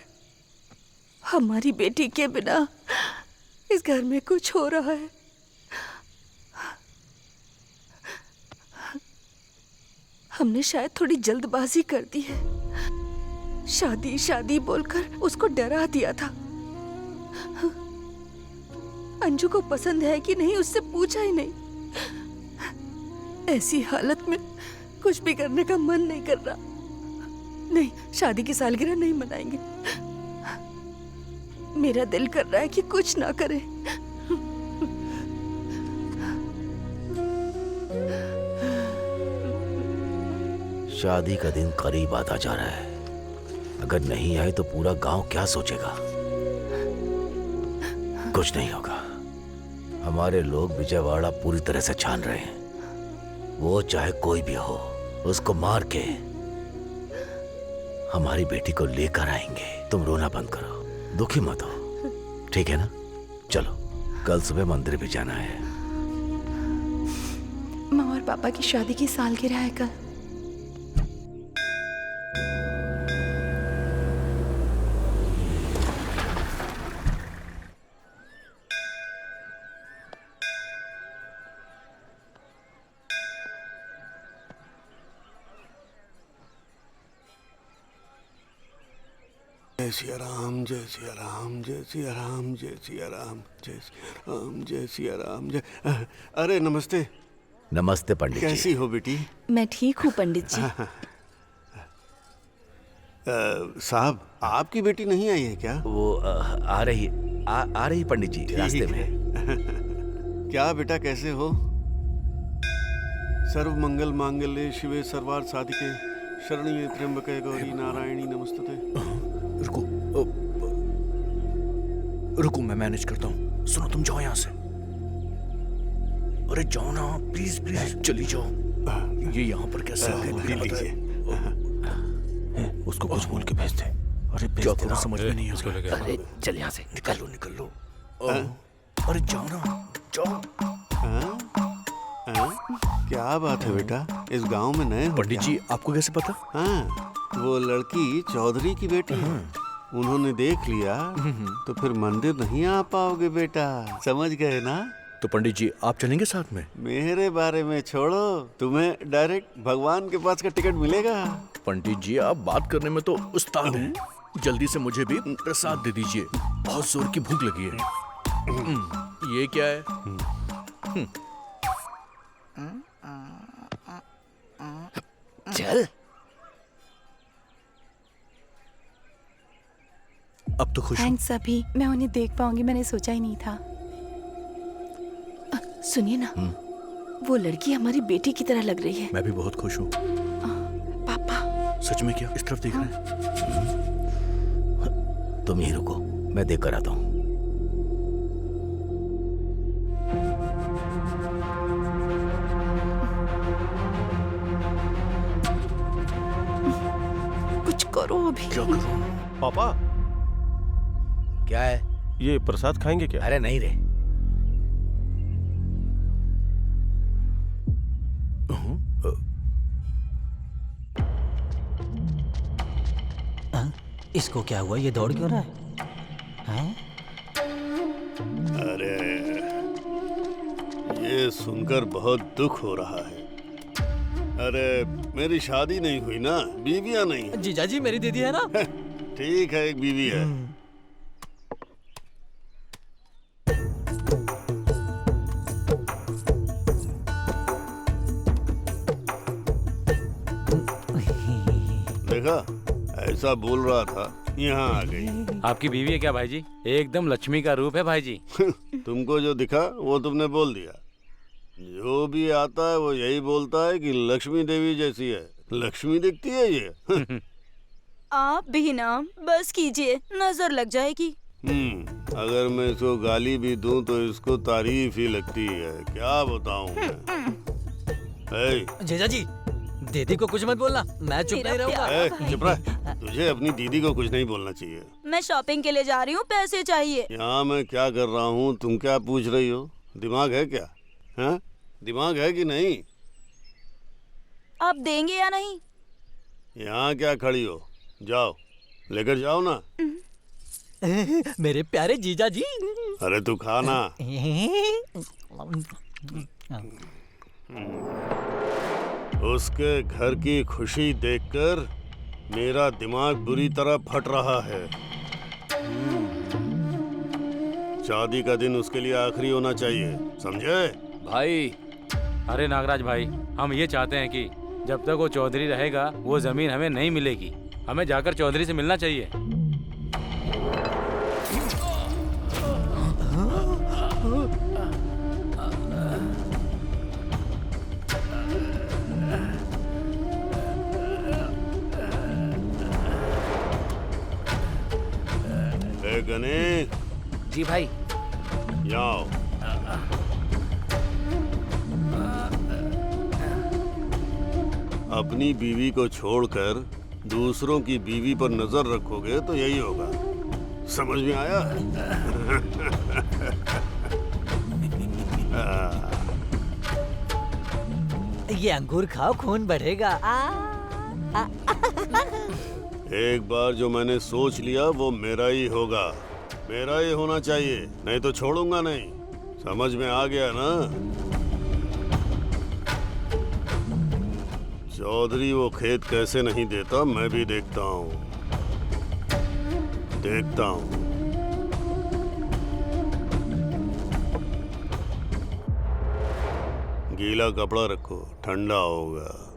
हमारी बेटी के बिना इस घर में कुछ हो रहा है। हमने शायद थोड़ी जल्दबाजी कर दी है। शादी शादी बोलकर उसको डरा दिया था। अंजू को पसंद है कि नहीं उससे पूछा ही नहीं। ऐसी हालत में कुछ भी करने का मन नहीं कर रहा। नहीं, शादी की सालगिरह नहीं मनाएंगे। मेरा दिल कर रहा है कि कुछ ना करें। शादी का दिन करीब आता जा रहा है। अगर नहीं आए तो पूरा गांव क्या सोचेगा? कुछ नहीं होगा। हमारे लोग विजयवाड़ा पूरी तरह से छान रहे हैं। वो चाहे कोई भी हो, उसको मार के हमारी बेटी को लेकर आएंगे। तुम रोना बंद करो, दुखी मत हो, ठीक है ना? चलो, कल सुबह मंदिर भी जाना है। माँ और पापा की शादी की सालगिरह है कल। जय सिया राम, जय सिया राम, जय सिया राम, जय सिया राम, जय सिया राम, जय सिया राम, जय। अरे नमस्ते। नमस्ते पंडित जी। कैसी हो बेटी? मैं ठीक हूँ पंडित जी। साहब, आपकी बेटी नहीं आई है क्या? वो आ रही पंडित जी, रास्ते में। क्या बेटा, कैसे हो? सर्व मंगल मांगल्ये शिवे सर्वार्थ साधिके शरण्ये त्र्यंबके गौरी नारायणी नमस्तुते। रुको, मैं मैनेज करता हूँ। सुनो, तुम जाओ यहाँ से। अरे जाओ ना, प्लीज प्लीज, चली जाओ। ये यहाँ पर कैसे आ गए? लीजिए। उसको कुछ बोल के भेज दे। अरे क्या करो, समझ में नहीं आ रहा। अरे चल यहाँ से, निकल लो। अरे जाओ ना, जाओ। क्या बात है बेटा, इस गांव में नए हो? पंडित जी, आपको कैसे पता? हाँ, वो लड़की चौधरी की बेटी है। उन्होंने देख लिया तो फिर मंदिर नहीं आ पाओगे बेटा, समझ गए ना? तो पंडित जी, आप चलेंगे साथ में? मेरे बारे में छोड़ो, तुम्हें डायरेक्ट भगवान के पास का टिकट मिलेगा। पंडित जी, आप बात करने में तो उस्ताद हैं। जल्दी से मुझे भी प्रसाद दे दीजिए, बहुत जोर की भूख लगी है। ये क्या है? चल। अब तो खुश हूँ। थैंक्स अभी, मैं उन्हें देख पाऊंगी, मैंने सोचा ही नहीं था। सुनिए ना, वो लड़की हमारी बेटी की तरह लग रही है। मैं भी बहुत खुश हूँ। पापा। सच में क्या? इस तरफ देख रहे हैं? तुम यहीं रुको, मैं देख कर आता हूँ। कुछ करो अभी। क्या करूं? पापा क्या है? ये प्रसाद खाएंगे क्या? अरे नहीं रे। इसको क्या हुआ? ये दौड़ क्यों रहा है? हाँ? अरे ये सुनकर बहुत दुख हो रहा है। अरे मेरी शादी नहीं हुई ना, बीवियां नहीं है। जीजा जी मेरी दीदी है ना? ठीक है, एक बीवी है। देखा, ऐसा बोल रहा था, यहाँ आ गई। आपकी बीवी है क्या भाई जी? एकदम लक्ष्मी का रूप है भाई जी। तुमको जो दिखा वो तुमने बोल दिया। जो भी आता है वो यही बोलता है कि लक्ष्मी देवी जैसी है। लक्ष्मी दिखती है ये। आप भी ना बस कीजिए, नजर लग जाएगी। अगर मैं इसको गाली भी दूं तो इसको तारीफ ही लगती है। क्या बताऊं मैं? जीजा जी, दीदी को कुछ मत बोलना, मैं चुप नहीं रहूंगा। चुप रह। तुझे अपनी दीदी को कुछ नहीं बोलना चाहिए। मैं शॉपिंग के लिए जा रही हूँ, पैसे चाहिए। यहाँ मैं क्या कर रहा हूँ, तुम क्या पूछ रही हो? दिमाग है क्या? हाँ, दिमाग है कि नहीं? आप देंगे या नहीं? यहाँ क्या खड़ी हो? जाओ, लेकर जाओ ना। मेरे प्यारे जीजा जी। अरे तू खाना। उसके घर की खुशी देखकर मेरा दिमाग बुरी तरह फट रहा है। शादी का दिन उसके लिए आखिरी होना चाहिए, समझे? भाई, अरे नागराज भाई, हम ये चाहते हैं कि जब तक वो चौधरी रहेगा वो जमीन हमें नहीं मिलेगी। हमें जाकर चौधरी से मिलना चाहिए। गणेश जी भाई, जाओ। अपनी बीवी को छोड़कर दूसरों की बीवी पर नजर रखोगे तो यही होगा। समझ में आया? ये अंगूर खाओ, खून बढ़ेगा। एक बार जो मैंने सोच लिया वो मेरा ही होगा, मेरा ही होना चाहिए, नहीं तो छोड़ूंगा नहीं। समझ में आ गया ना? चौधरी वो खेत कैसे नहीं देता मैं भी देखता हूँ, देखता हूँ। गीला कपड़ा रखो, ठंडा होगा।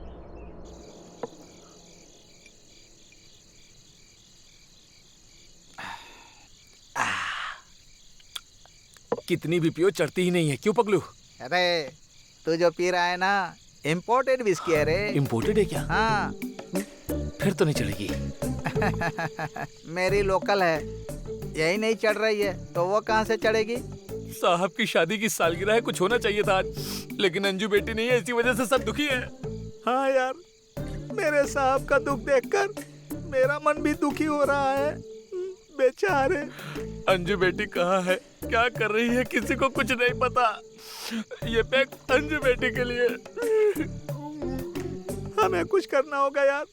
कितनी भी पियो चढ़ती ही नहीं है, क्यों पगलू? अरे तू जो पी रहा है ना, इम्पोर्टेड विस्की है रे। इम्पोर्टेड है क्या? हाँ। फिर तो नहीं चलेगी। मेरी लोकल है, यही नहीं चढ़ रही है तो वो कहाँ से चढ़ेगी? साहब की शादी की सालगिरह है, कुछ होना चाहिए था आज, लेकिन अंजू बेटी नहीं है, इसी वजह से सब दुखी है। हाँ यार, मेरे साहब का दुख देखकर मेरा मन भी दुखी हो रहा है। बेचारे। अंजू बेटी कहाँ है, क्या कर रही है, किसी को कुछ नहीं पता। ये पैक अंजू बेटी के लिए। हमें कुछ करना होगा यार,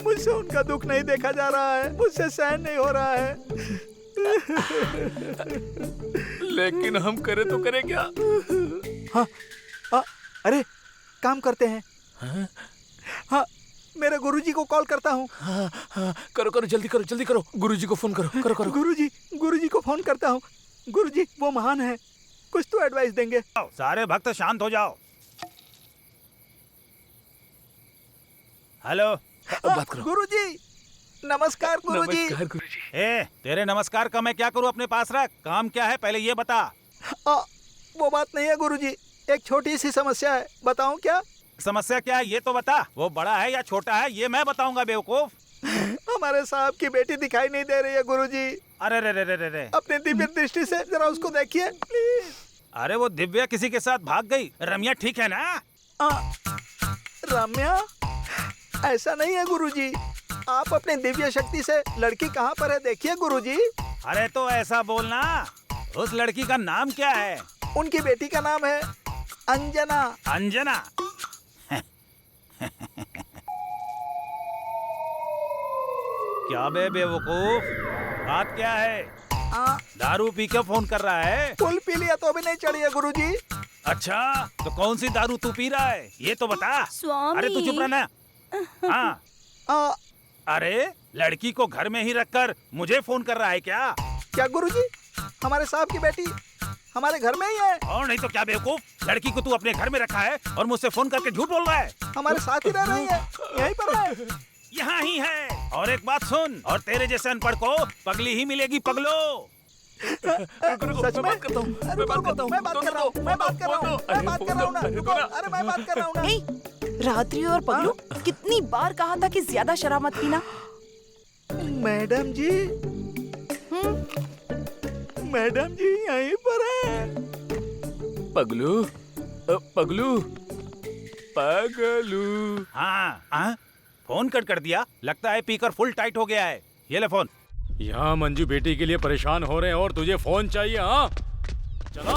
मुझसे उनका दुख नहीं देखा जा रहा है, मुझसे सहन नहीं हो रहा है। लेकिन हम करे तो करें क्या? हाँ, अरे काम करते हैं। हाँ, मेरे गुरुजी को कॉल करता हूँ। हाँ, करो करो, जल्दी करो, जल्दी करो, गुरुजी को फोन करो, करो करो। गुरुजी को फोन करता हूँ। गुरुजी वो महान है, कुछ तो एडवाइस देंगे। सारे भक्त शांत हो जाओ। हेलो, बात करो। गुरुजी, नमस्कार गुरुजी। नमस्कार गुरुजी। ए, तेरे नमस्कार का मैं क्या करूं? अपने पास रख। काम क्या है पहले ये बता। वो बात नहीं है गुरुजी, एक छोटी सी समस्या है, बताऊं क्या? समस्या क्या है ये तो बता। वो बड़ा है या छोटा है ये मैं बताऊंगा बेवकूफ। हमारे साहब की बेटी दिखाई नहीं दे रही है गुरुजी। अरे रे रे रे रे रे। अपने दिव्य दृष्टि से जरा उसको देखिए प्लीज। अरे वो दिव्या किसी के साथ भाग गई। रम्या ठीक है ना? रम्या? ऐसा नहीं है गुरुजी, आप अपने दिव्य शक्ति से लड़की कहाँ पर है देखिए गुरुजी। अरे तो ऐसा बोलना, उस लड़की का नाम क्या है? उनकी बेटी का नाम है अंजना। अंजना? क्या बे बेवकूफ, बात क्या है? दारू पी के फोन कर रहा है? फुल पी लिया तो भी नहीं चढ़ी है गुरुजी। अच्छा, तो कौन सी दारू तू पी रहा है ये तो बता। स्वामी। अरे तू चुप रहना। हाँ। अरे लड़की को घर में ही रखकर मुझे फोन कर रहा है क्या? क्या गुरुजी, हमारे साहब की बेटी हमारे घर में ही है। और नहीं तो क्या बेवकूफ, लड़की को तू अपने घर में रखा है और मुझसे फोन करके झूठ बोल रहा है। हमारे साथ ही रह रही है, यहीं पर है। यहाँ ही है। और एक बात सुन, और तेरे जैसे अनपढ़ को पगली ही मिलेगी पगलो। सच में? मैं बात कर रहा हूँ, मैं बात कर रहा हूँ ना, रुको, अरे मैं बात कर रहा हूँ ना। रात्रि और पगलू, कितनी बार कहा था कि ज्यादा शराब मत पीना। मैडम जी, मैडम जी यहीं पर है। पगलू, पगलू, पगलू। हाँ, फोन कट कर दिया। लगता है पीकर फुल टाइट हो गया है। ये ले फोन। यहाँ मंजू बेटी के लिए परेशान हो रहे हैं और तुझे फोन चाहिए? हाँ चलो।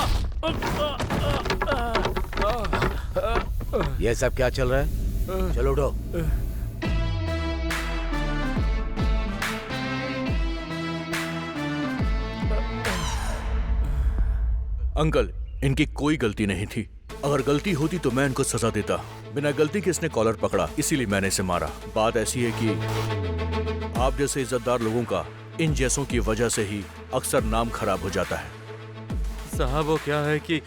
ये सब क्या चल रहा है? चलो उठो। अंकल, इनकी कोई गलती नहीं थी। अगर गलती होती तो मैं इनको सजा देता। बिना गलती के इसने कॉलर पकड़ा, इसीलिए मैंने इसे मारा। बात ऐसी है कि आप जैसे इज्जतदार लोगों का इन जैसों की वजह से ही अक्सर नाम खराब हो जाता है। साहब वो क्या है कि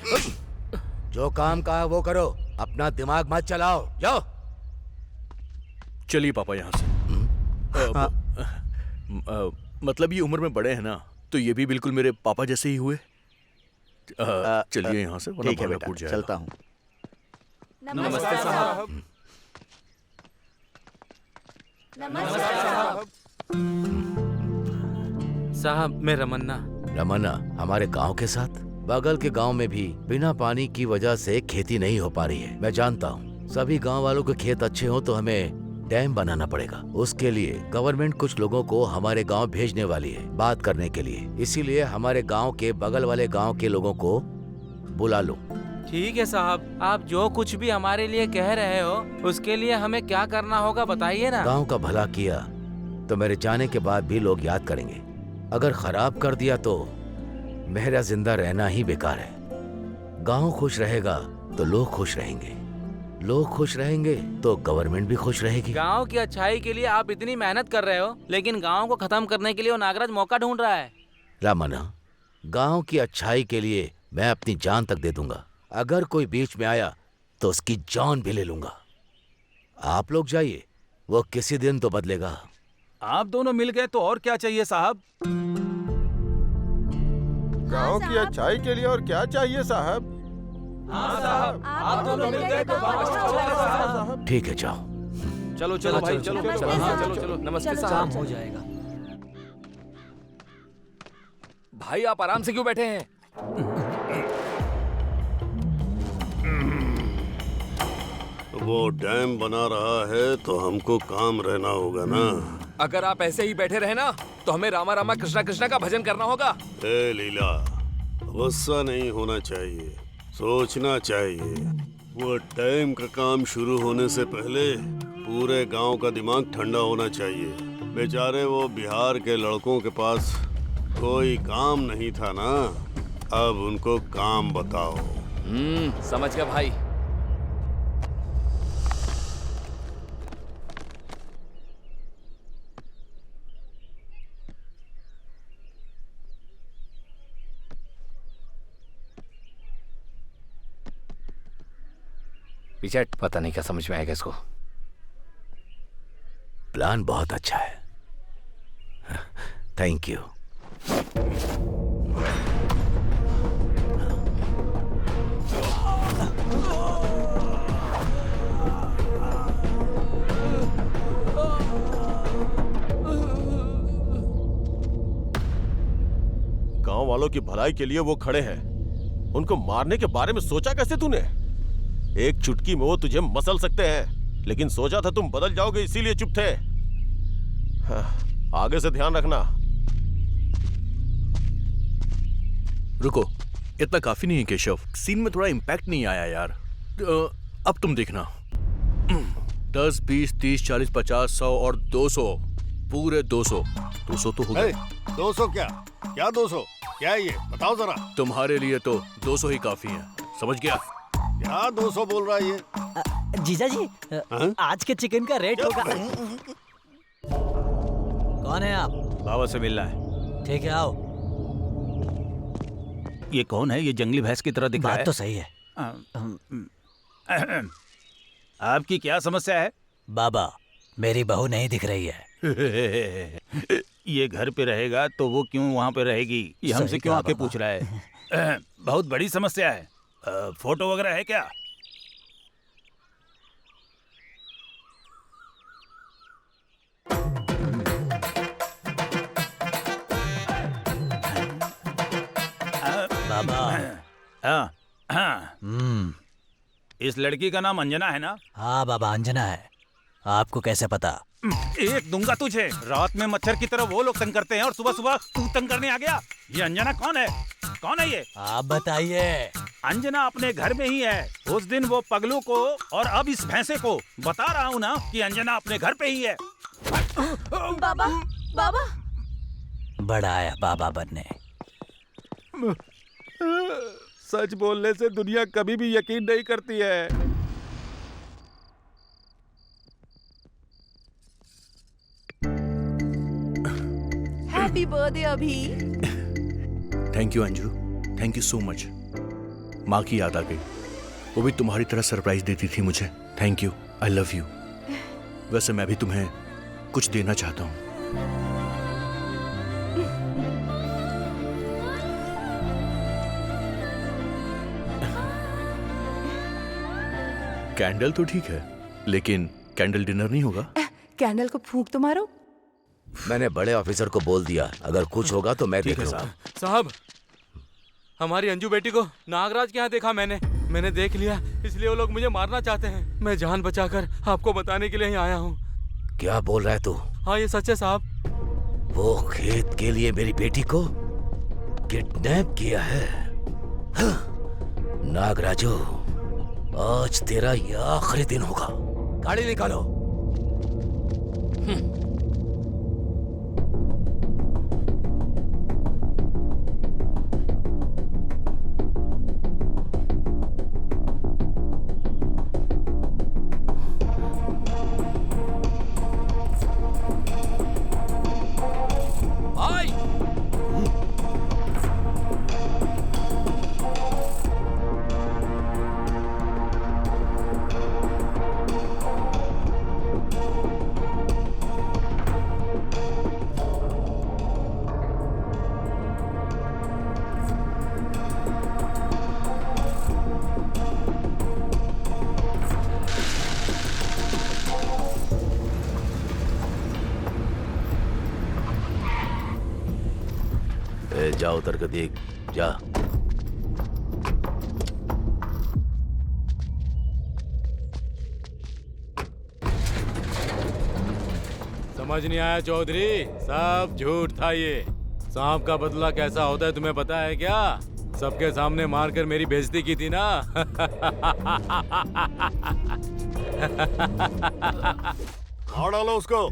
जो काम कहा वो करो, अपना दिमाग मत चलाओ। जाओ। चलिए पापा यहाँ से। मतलब ये उम्र में बड़े हैं ना, तो ये भी बिल्कुल मेरे पापा जैसे ही हुए। चलिए यहाँ से, वरना ठीक है भागा बेटा, कूद जाएगा। चलता हूँ। नमस्ते साहब। नमस्ते साहब। साहब मैं रमन्ना। रमन्ना हमारे गांव के साथ? बगल के गांव में भी बिना पानी की वजह से खेती नहीं हो पा रही है। मैं जानता हूँ सभी गांव वालों के खेत अच्छे हो तो हमें डैम बनाना पड़ेगा। उसके लिए गवर्नमेंट कुछ लोगों को हमारे गांव भेजने वाली है बात करने के लिए। इसीलिए हमारे गांव के बगल वाले गांव के लोगों को बुला लो। ठीक है साहब, आप जो कुछ भी हमारे लिए कह रहे हो उसके लिए हमें क्या करना होगा बताइए ना। गांव का भला किया तो मेरे जाने के बाद भी लोग याद करेंगे। अगर खराब कर दिया तो मेरा जिंदा रहना ही बेकार है। गांव खुश रहेगा तो लोग खुश रहेंगे, लोग खुश रहेंगे तो गवर्नमेंट भी खुश रहेगी। गांव की अच्छाई के लिए आप इतनी मेहनत कर रहे हो, लेकिन गांव को खत्म करने के लिए वो नागराज मौका ढूंढ रहा है। रामना, गांव की अच्छाई के लिए मैं अपनी जान तक दे दूंगा। अगर कोई बीच में आया तो उसकी जान भी ले लूंगा। आप लोग जाइए, वो किसी दिन तो बदलेगा। आप दोनों मिल गए तो और क्या चाहिए साहब? गांव की अच्छाई के लिए और क्या चाहिए साहब? हाँ साहब, आप दोनों मिल गए तो साहब। ठीक है, जाओ। चलो चलो भाई, चलो चलो, हाँ चलो चलो। नमस्ते साहब। हो जाएगा। भाई आप आराम से क्यों बैठे हैं? वो डैम बना रहा है तो हमको काम रहना होगा ना। अगर आप ऐसे ही बैठे रहे ना तो हमें रामा रामा कृष्णा कृष्णा का भजन करना होगा। ए लीला, गुस्सा नहीं होना चाहिए, सोचना चाहिए। वो डैम का काम शुरू होने से पहले पूरे गांव का दिमाग ठंडा होना चाहिए। बेचारे वो बिहार के लड़कों के पास कोई काम नहीं था ना, अब उनको काम बताओ। समझ गया भाई। पीछे पता नहीं क्या समझ में आएगा इसको। प्लान बहुत अच्छा है, थैंक यू। गांव वालों की भलाई के लिए वो खड़े हैं, उनको मारने के बारे में सोचा कैसे तूने? एक चुटकी में वो तुझे मसल सकते हैं, लेकिन सोचा था तुम बदल जाओगे इसीलिए चुप थे। हाँ, आगे से ध्यान रखना। रुको, इतना काफी नहीं है केशव, सीन में थोड़ा इम्पैक्ट नहीं आया यार। अब तुम देखना, 10, 20, 30, 40, 50, 100 और 200, पूरे 200 तो हो गए। 200 क्या 200 क्या है ये बताओ जरा। तुम्हारे लिए तो 200 ही काफी है, समझ गया? क्या 200 बोल रहा है ये? जीजा जी, आज के चिकन का रेट होगा। कौन है आप? बाबा से मिलना है। ठीक है, आओ। ये कौन है? ये जंगली भैंस की तरह दिख रहा है। बात तो सही है। आपकी क्या समस्या है? बाबा, मेरी बहू नहीं दिख रही है। ये घर पे रहेगा तो वो क्यों वहाँ पे रहेगी? ये हमसे क्यों आके पूछ रहा है? बहुत बड़ी समस्या है। फोटो वगैरह है क्या? बाबा। हाँ। इस लड़की का नाम अंजना है ना? हाँ बाबा, अंजना है। आपको कैसे पता? एक दूंगा तुझे। रात में मच्छर की तरह वो लोग तंग करते हैं और सुबह सुबह तू तंग करने आ गया। ये अंजना कौन है? कौन है ये? आप बताइए। अंजना अपने घर में ही है। उस दिन वो पगलू को और अब इस भैंसे को बता रहा हूँ ना कि अंजना अपने घर पे ही है। बाबा, बाबा। बड़ा आया बाबा बनने। सच बोलने से दुनिया कभी भी यकीन नहीं करती है। हैप्पी बर्थडे अभी। Thank you Anju, thank you so much. माँ की याद आ गई, वो भी तुम्हारी तरह सरप्राइज देती थी मुझे। Thank you, I love you. वैसे मैं भी तुम्हें कुछ देना चाहता हूँ। कैंडल तो ठीक है, लेकिन कैंडल डिनर नहीं होगा। कैंडल को फूंक तो मारो। मैंने बड़े ऑफिसर को बोल दिया, अगर कुछ होगा तो मैं देख लूंगा। साहब, हमारी अंजू बेटी को नागराज के यहाँ देखा मैंने देख लिया, इसलिए वो लोग मुझे मारना चाहते हैं। मैं जान बचाकर आपको बताने के लिए ही आया हूँ। क्या बोल रहा है तू? हाँ, ये सच है साहब। वो खेत के लिए मेरी बेटी को किडनैप किया है। हाँ, नागराजू, आज तेरा ये आखिरी दिन होगा। गाड़ी निकालो। भाई, जा उतर कर देख, जा। समझ नहीं आया चौधरी, सब झूठ था ये। सांप का बदला कैसा होता है तुम्हें पता है क्या? सबके सामने मारकर मेरी बेइज्जती की थी ना। मार डालो उसको।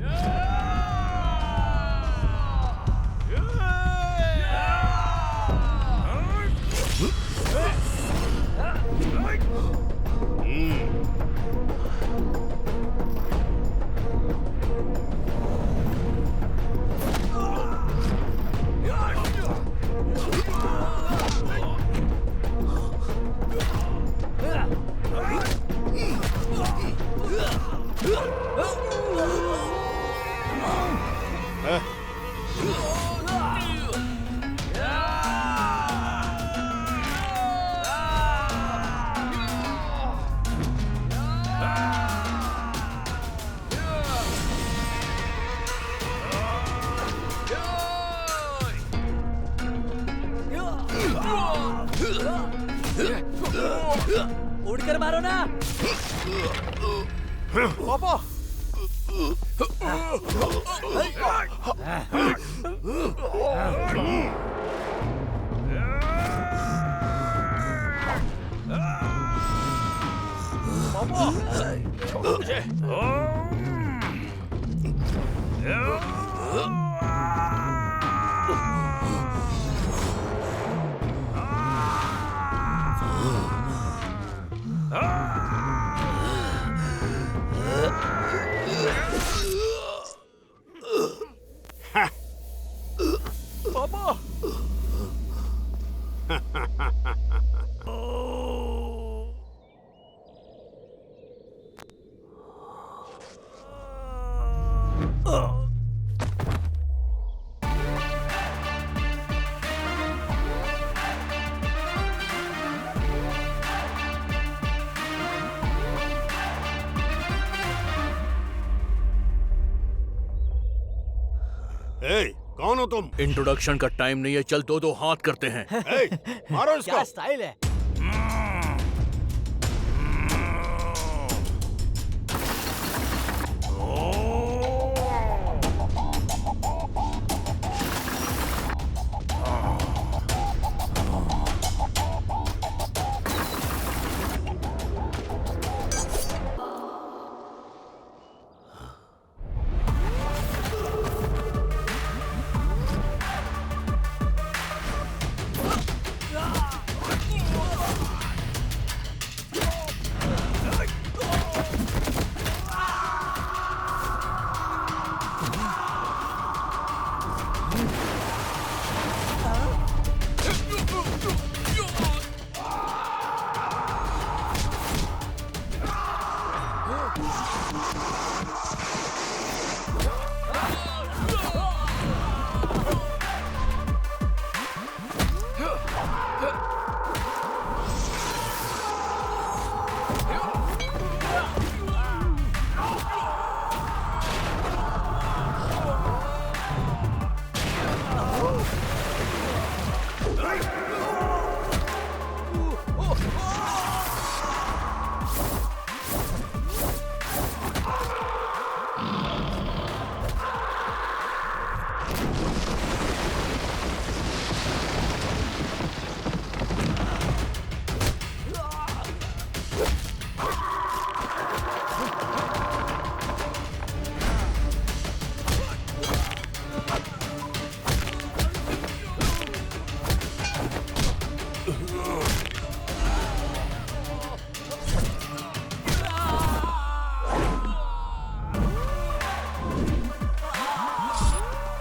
उड़कर मारो ना। पापा छोड़ो मुझे। पापा कौन हो तुम? इंट्रोडक्शन का टाइम नहीं है, चल दो दो हाथ करते हैं। मारो इसको। क्या स्टाइल है।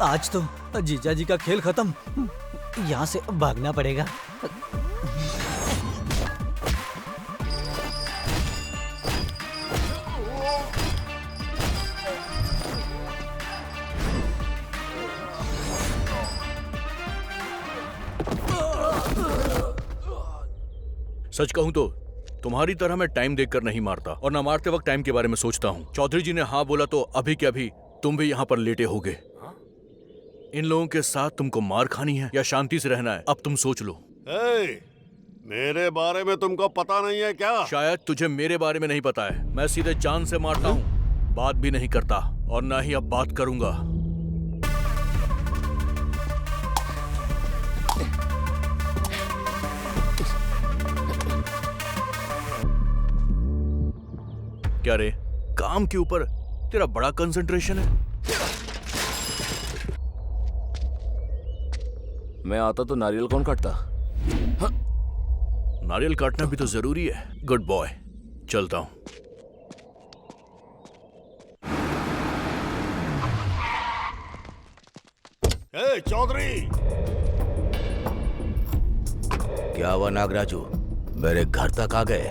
आज तो जीजा जी का खेल खत्म। यहाँ से भागना पड़ेगा। सच कहूं तो तुम्हारी तरह मैं टाइम देखकर नहीं मारता, और ना मारते वक्त टाइम के बारे में सोचता हूँ। चौधरी जी ने हाँ बोला तो अभी के अभी तुम भी यहाँ पर लेटे होगे। इन लोगों के साथ तुमको मार खानी है या शांति से रहना है, अब तुम सोच लो। मेरे बारे में तुमको पता नहीं है क्या? शायद तुझे मेरे बारे में नहीं पता है। मैं सीधे जान से मारता हूँ, बात भी नहीं करता और ना ही अब बात करूंगा। क्या रे, काम के ऊपर तेरा बड़ा कंसंट्रेशन है? मैं आता तो नारियल कौन काटता? हाँ। नारियल काटना भी तो जरूरी है। गुड बॉय, चलता हूं। चौधरी! क्या हुआ नागराजू, मेरे घर तक आ गए?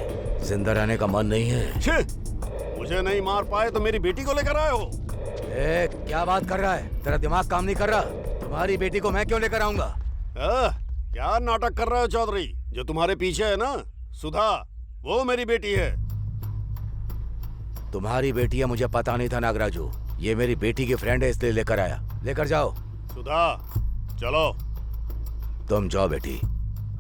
जिंदा रहने का मन नहीं है? मुझे नहीं मार पाए तो मेरी बेटी को लेकर आए हो? क्या बात कर रहा है? तेरा दिमाग काम नहीं कर रहा? तुम्हारी बेटी को मैं क्यों लेकर आऊंगा? क्या नाटक कर रहे हो चौधरी? जो तुम्हारे पीछे है ना, सुधा, वो मेरी बेटी है। तुम्हारी बेटी है मुझे पता नहीं था नागराजू। ये मेरी बेटी की फ्रेंड है इसलिए लेकर आया। लेकर जाओ। सुधा, चलो। तुम जाओ बेटी,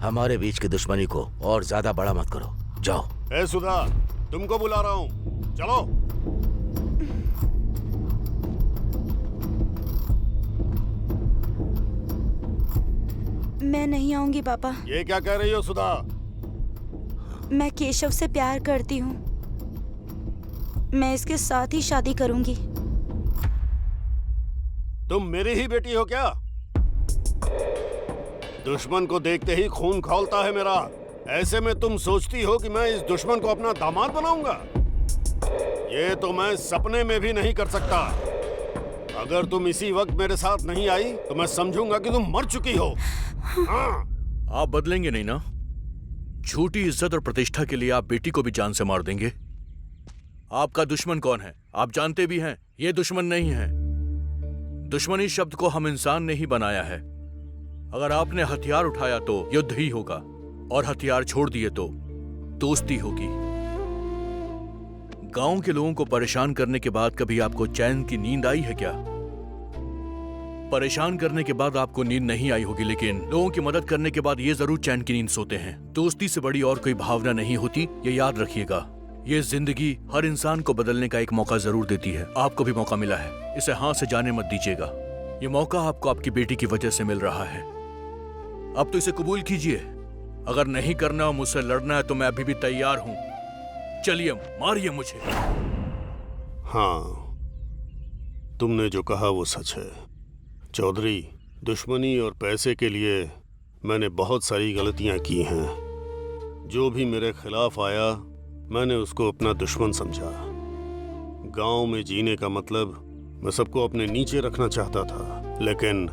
हमारे बीच की दुश्मनी को और ज्यादा बड़ा मत करो। जाओ। ए सुधा, तुमको बुला रहा हूँ, चलो। मैं नहीं आऊंगी पापा। ये क्या कह रही हो सुधा? मैं केशव से प्यार करती हूँ। मैं इसके साथ ही शादी करूंगी। तुम मेरी ही बेटी हो क्या? दुश्मन को देखते ही खून खौलता है मेरा। ऐसे में तुम सोचती हो कि मैं इस दुश्मन को अपना दामाद बनाऊंगा? ये तो मैं सपने में भी नहीं कर सकता। अगर तुम इसी वक्त मेरे साथ नहीं आई तो मैं समझूंगा कि तुम मर चुकी हो। हाँ। आप बदलेंगे नहीं ना? झूठी इज्जत और प्रतिष्ठा के लिए आप बेटी को भी जान से मार देंगे? आपका दुश्मन कौन है आप जानते भी हैं। ये दुश्मन नहीं है। दुश्मनी शब्द को हम इंसान ने ही बनाया है। अगर आपने हथियार उठाया तो युद्ध ही होगा, और हथियार छोड़ दिए तो दोस्ती होगी। गांव के लोगों को परेशान करने के बाद कभी आपको चैन की नींद आई है क्या? परेशान करने के बाद आपको नींद नहीं आई होगी, लेकिन लोगों की मदद करने के बाद ये जरूर चैन की नींद सोते हैं। दोस्ती से बड़ी और कोई भावना नहीं होती, ये याद रखिएगा। ये जिंदगी हर इंसान को बदलने का एक मौका जरूर देती है। आपको भी मौका मिला है, इसे हाथ से जाने मत दीजिएगा। ये मौका आपको आपकी बेटी की वजह से मिल रहा है। अब तो इसे कबूल कीजिए। अगर नहीं करना और मुझसे लड़ना है तो मैं अभी भी तैयार हूं। चलिए मारिए मुझे। हाँ, तुमने जो कहा वो सच है चौधरी। दुश्मनी और पैसे के लिए मैंने बहुत सारी गलतियां की हैं। जो भी मेरे खिलाफ आया मैंने उसको अपना दुश्मन समझा। गांव में जीने का मतलब मैं सबको अपने नीचे रखना चाहता था, लेकिन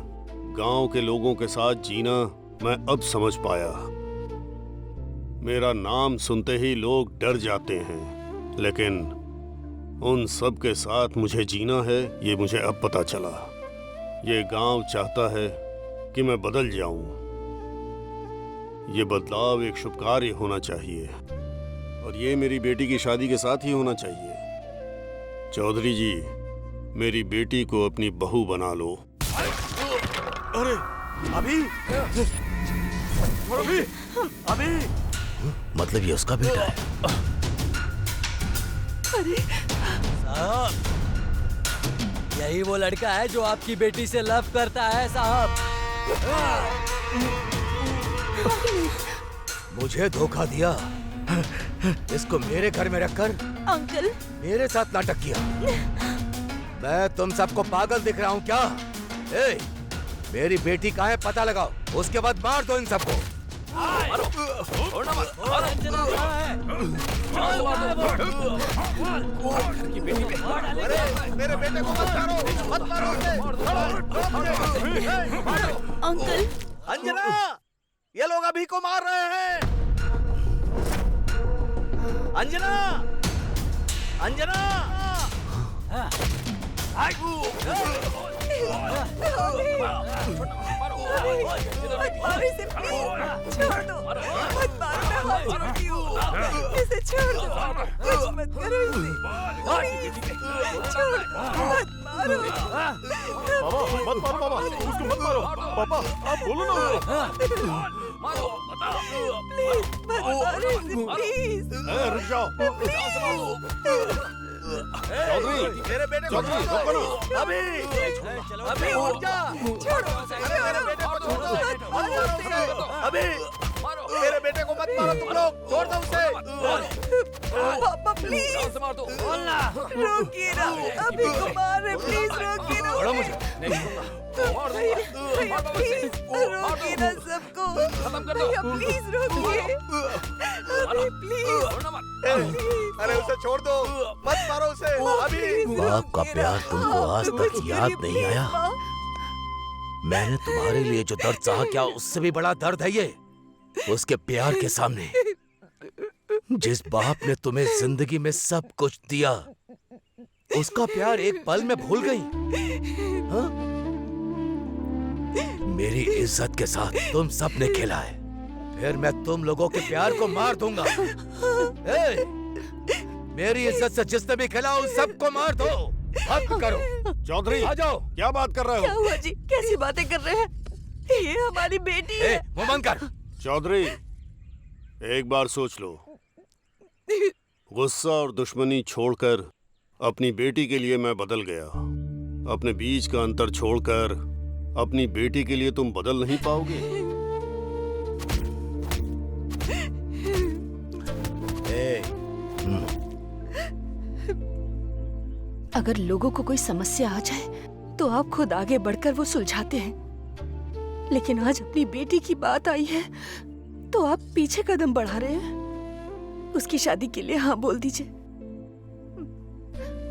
गांव के लोगों के साथ जीना मैं अब समझ पाया। मेरा नाम सुनते ही लोग डर जाते हैं, लेकिन उन सब के साथ मुझे जीना है ये मुझे अब पता चला। ये गांव चाहता है कि मैं बदल जाऊं। ये बदलाव एक शुभ कार्य होना चाहिए और ये मेरी बेटी की शादी के साथ ही होना चाहिए। चौधरी जी, मेरी बेटी को अपनी बहू बना लो। अरे अभी अभी अभी मतलब ये उसका बेटा है? अरे साहब, यही वो लड़का है जो आपकी बेटी से लव करता है साहब। मुझे धोखा दिया, इसको मेरे घर में रखकर अंकल मेरे साथ नाटक किया। मैं तुम सबको पागल दिख रहा हूँ क्या? ए, मेरी बेटी कहाँ है पता लगाओ, उसके बाद मार दो इन सबको। मेरे बेटे को मत मारो अंकल। अंजना, ये लोग अभी को मार रहे हैं। अंजना, अंजना। छोड़ दो, मत मारो, मैं हाथ जोड़ती हूँ। इसे छोड़ दो, कुछ मत करो इसे। छोड़, मत मारो। मत मारो बाबा, उसको मत मारो। पापा आप बोलो ना। प्लीज मत मारो इसे, प्लीज। रुक जाओ। चौधरी, मेरे बेटे को चौधरी, रोको ना। अभी अभी उठ जा। छोड़ो, अरे मेरे बेटे को छोड़ दो। मत मारो उसे। अभी मेरे बेटे को मत मारो तुम लोग, छोड़ दो उसे। पापा प्लीज रोकिए ना, अभी को मार रहे, प्लीज रोकिए ना। छोड़ो मुझे। भैया प्लीज रोकिए ना सबको। भैया प्लीज रोकिए, अभी प्लीज। अरे उसे छोड़ दो, मत मारो उसे। अभी बाप का प्यार तुमको आज तक याद नहीं आया? मैंने तुम्हारे लिए जो दर्द सहा क्या उससे भी बड़ा दर्द है ये। उसके प्यार के सामने जिस बाप ने तुम्हें जिंदगी में सब कुछ दिया, उसका प्यार एक पल में भूल गई। हाँ? मेरी इज्जत के साथ तुम सब ने खेला है, फिर मैं तुम लोगों के प्यार को मार दूंगा। ए, मेरी इज्जत से जिसने भी खेला उन सबको मार दो। हद करो। चौधरी, आ जाओ। क्या बात कर रहे क्या हो? हुआ जी, कैसी बातें कर रहे हैं? ये हमारी बेटी है। मुंह बंद कर। चौधरी, एक बार सोच लो। गुस्सा और दुश्मनी छोड़कर अपनी बेटी के लिए मैं बदल गया। अपने बीच का अंतर छोड़कर अपनी बेटी के लिए तुम बदल नहीं पाओगे। अगर लोगों को कोई समस्या आ जाए तो आप खुद आगे बढ़कर वो सुलझाते हैं, लेकिन आज अपनी बेटी की बात आई है तो आप पीछे कदम बढ़ा रहे हैं। उसकी शादी के लिए हाँ बोल दीजिए।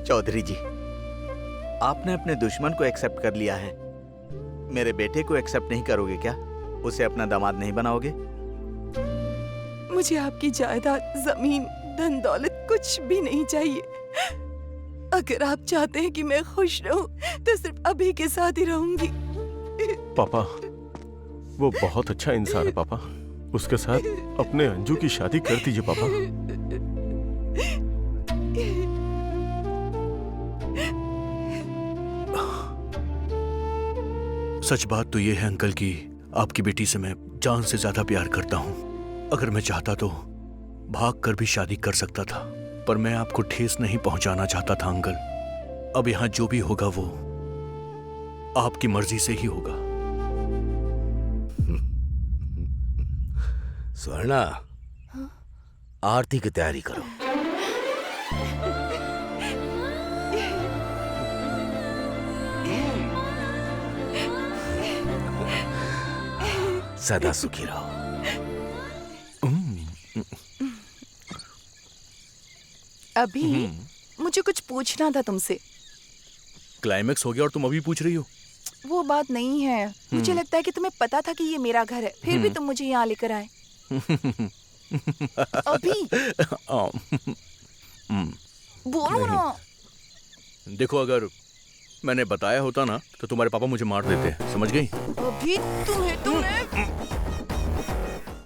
चौधरी जी, आपने अपने दुश्मन को एक्सेप्ट कर लिया है, मेरे बेटे को एक्सेप्ट नहीं करोगे क्या? उसे अपना दामाद नहीं बनाओगे? मुझे आपकी जायदाद, जमीन, धन दौलत कुछ भी नहीं चाहिए। अगर आप चाहते हैं कि मैं खुश रहूं तो सिर्फ अभी के साथ ही रहूंगी। पापा, वो बहुत अच्छा इंसान है पापा। उसके साथ अपने अंजू की शादी कर दीजिए पापा। सच बात तो ये है अंकल कि आपकी बेटी से मैं जान से ज्यादा प्यार करता हूं। अगर मैं चाहता तो भाग कर भी शादी कर सकता था, पर मैं आपको ठेस नहीं पहुंचाना चाहता था अंकल। अब यहां जो भी होगा वो आपकी मर्जी से ही होगा। स्वर्णा, आरती की तैयारी करो। सदा सुखी रहो। अभी मुझे कुछ पूछना था तुमसे। क्लाइमेक्स हो गया और तुम अभी पूछ रही हो? वो बात नहीं है, मुझे लगता है कि तुम्हें पता था कि ये मेरा घर है, फिर भी तुम मुझे यहाँ लेकर आए। अभी बोलो ना। देखो, अगर मैंने बताया होता ना तो तुम्हारे पापा मुझे मार देते। समझ गई? अभी तुम्हें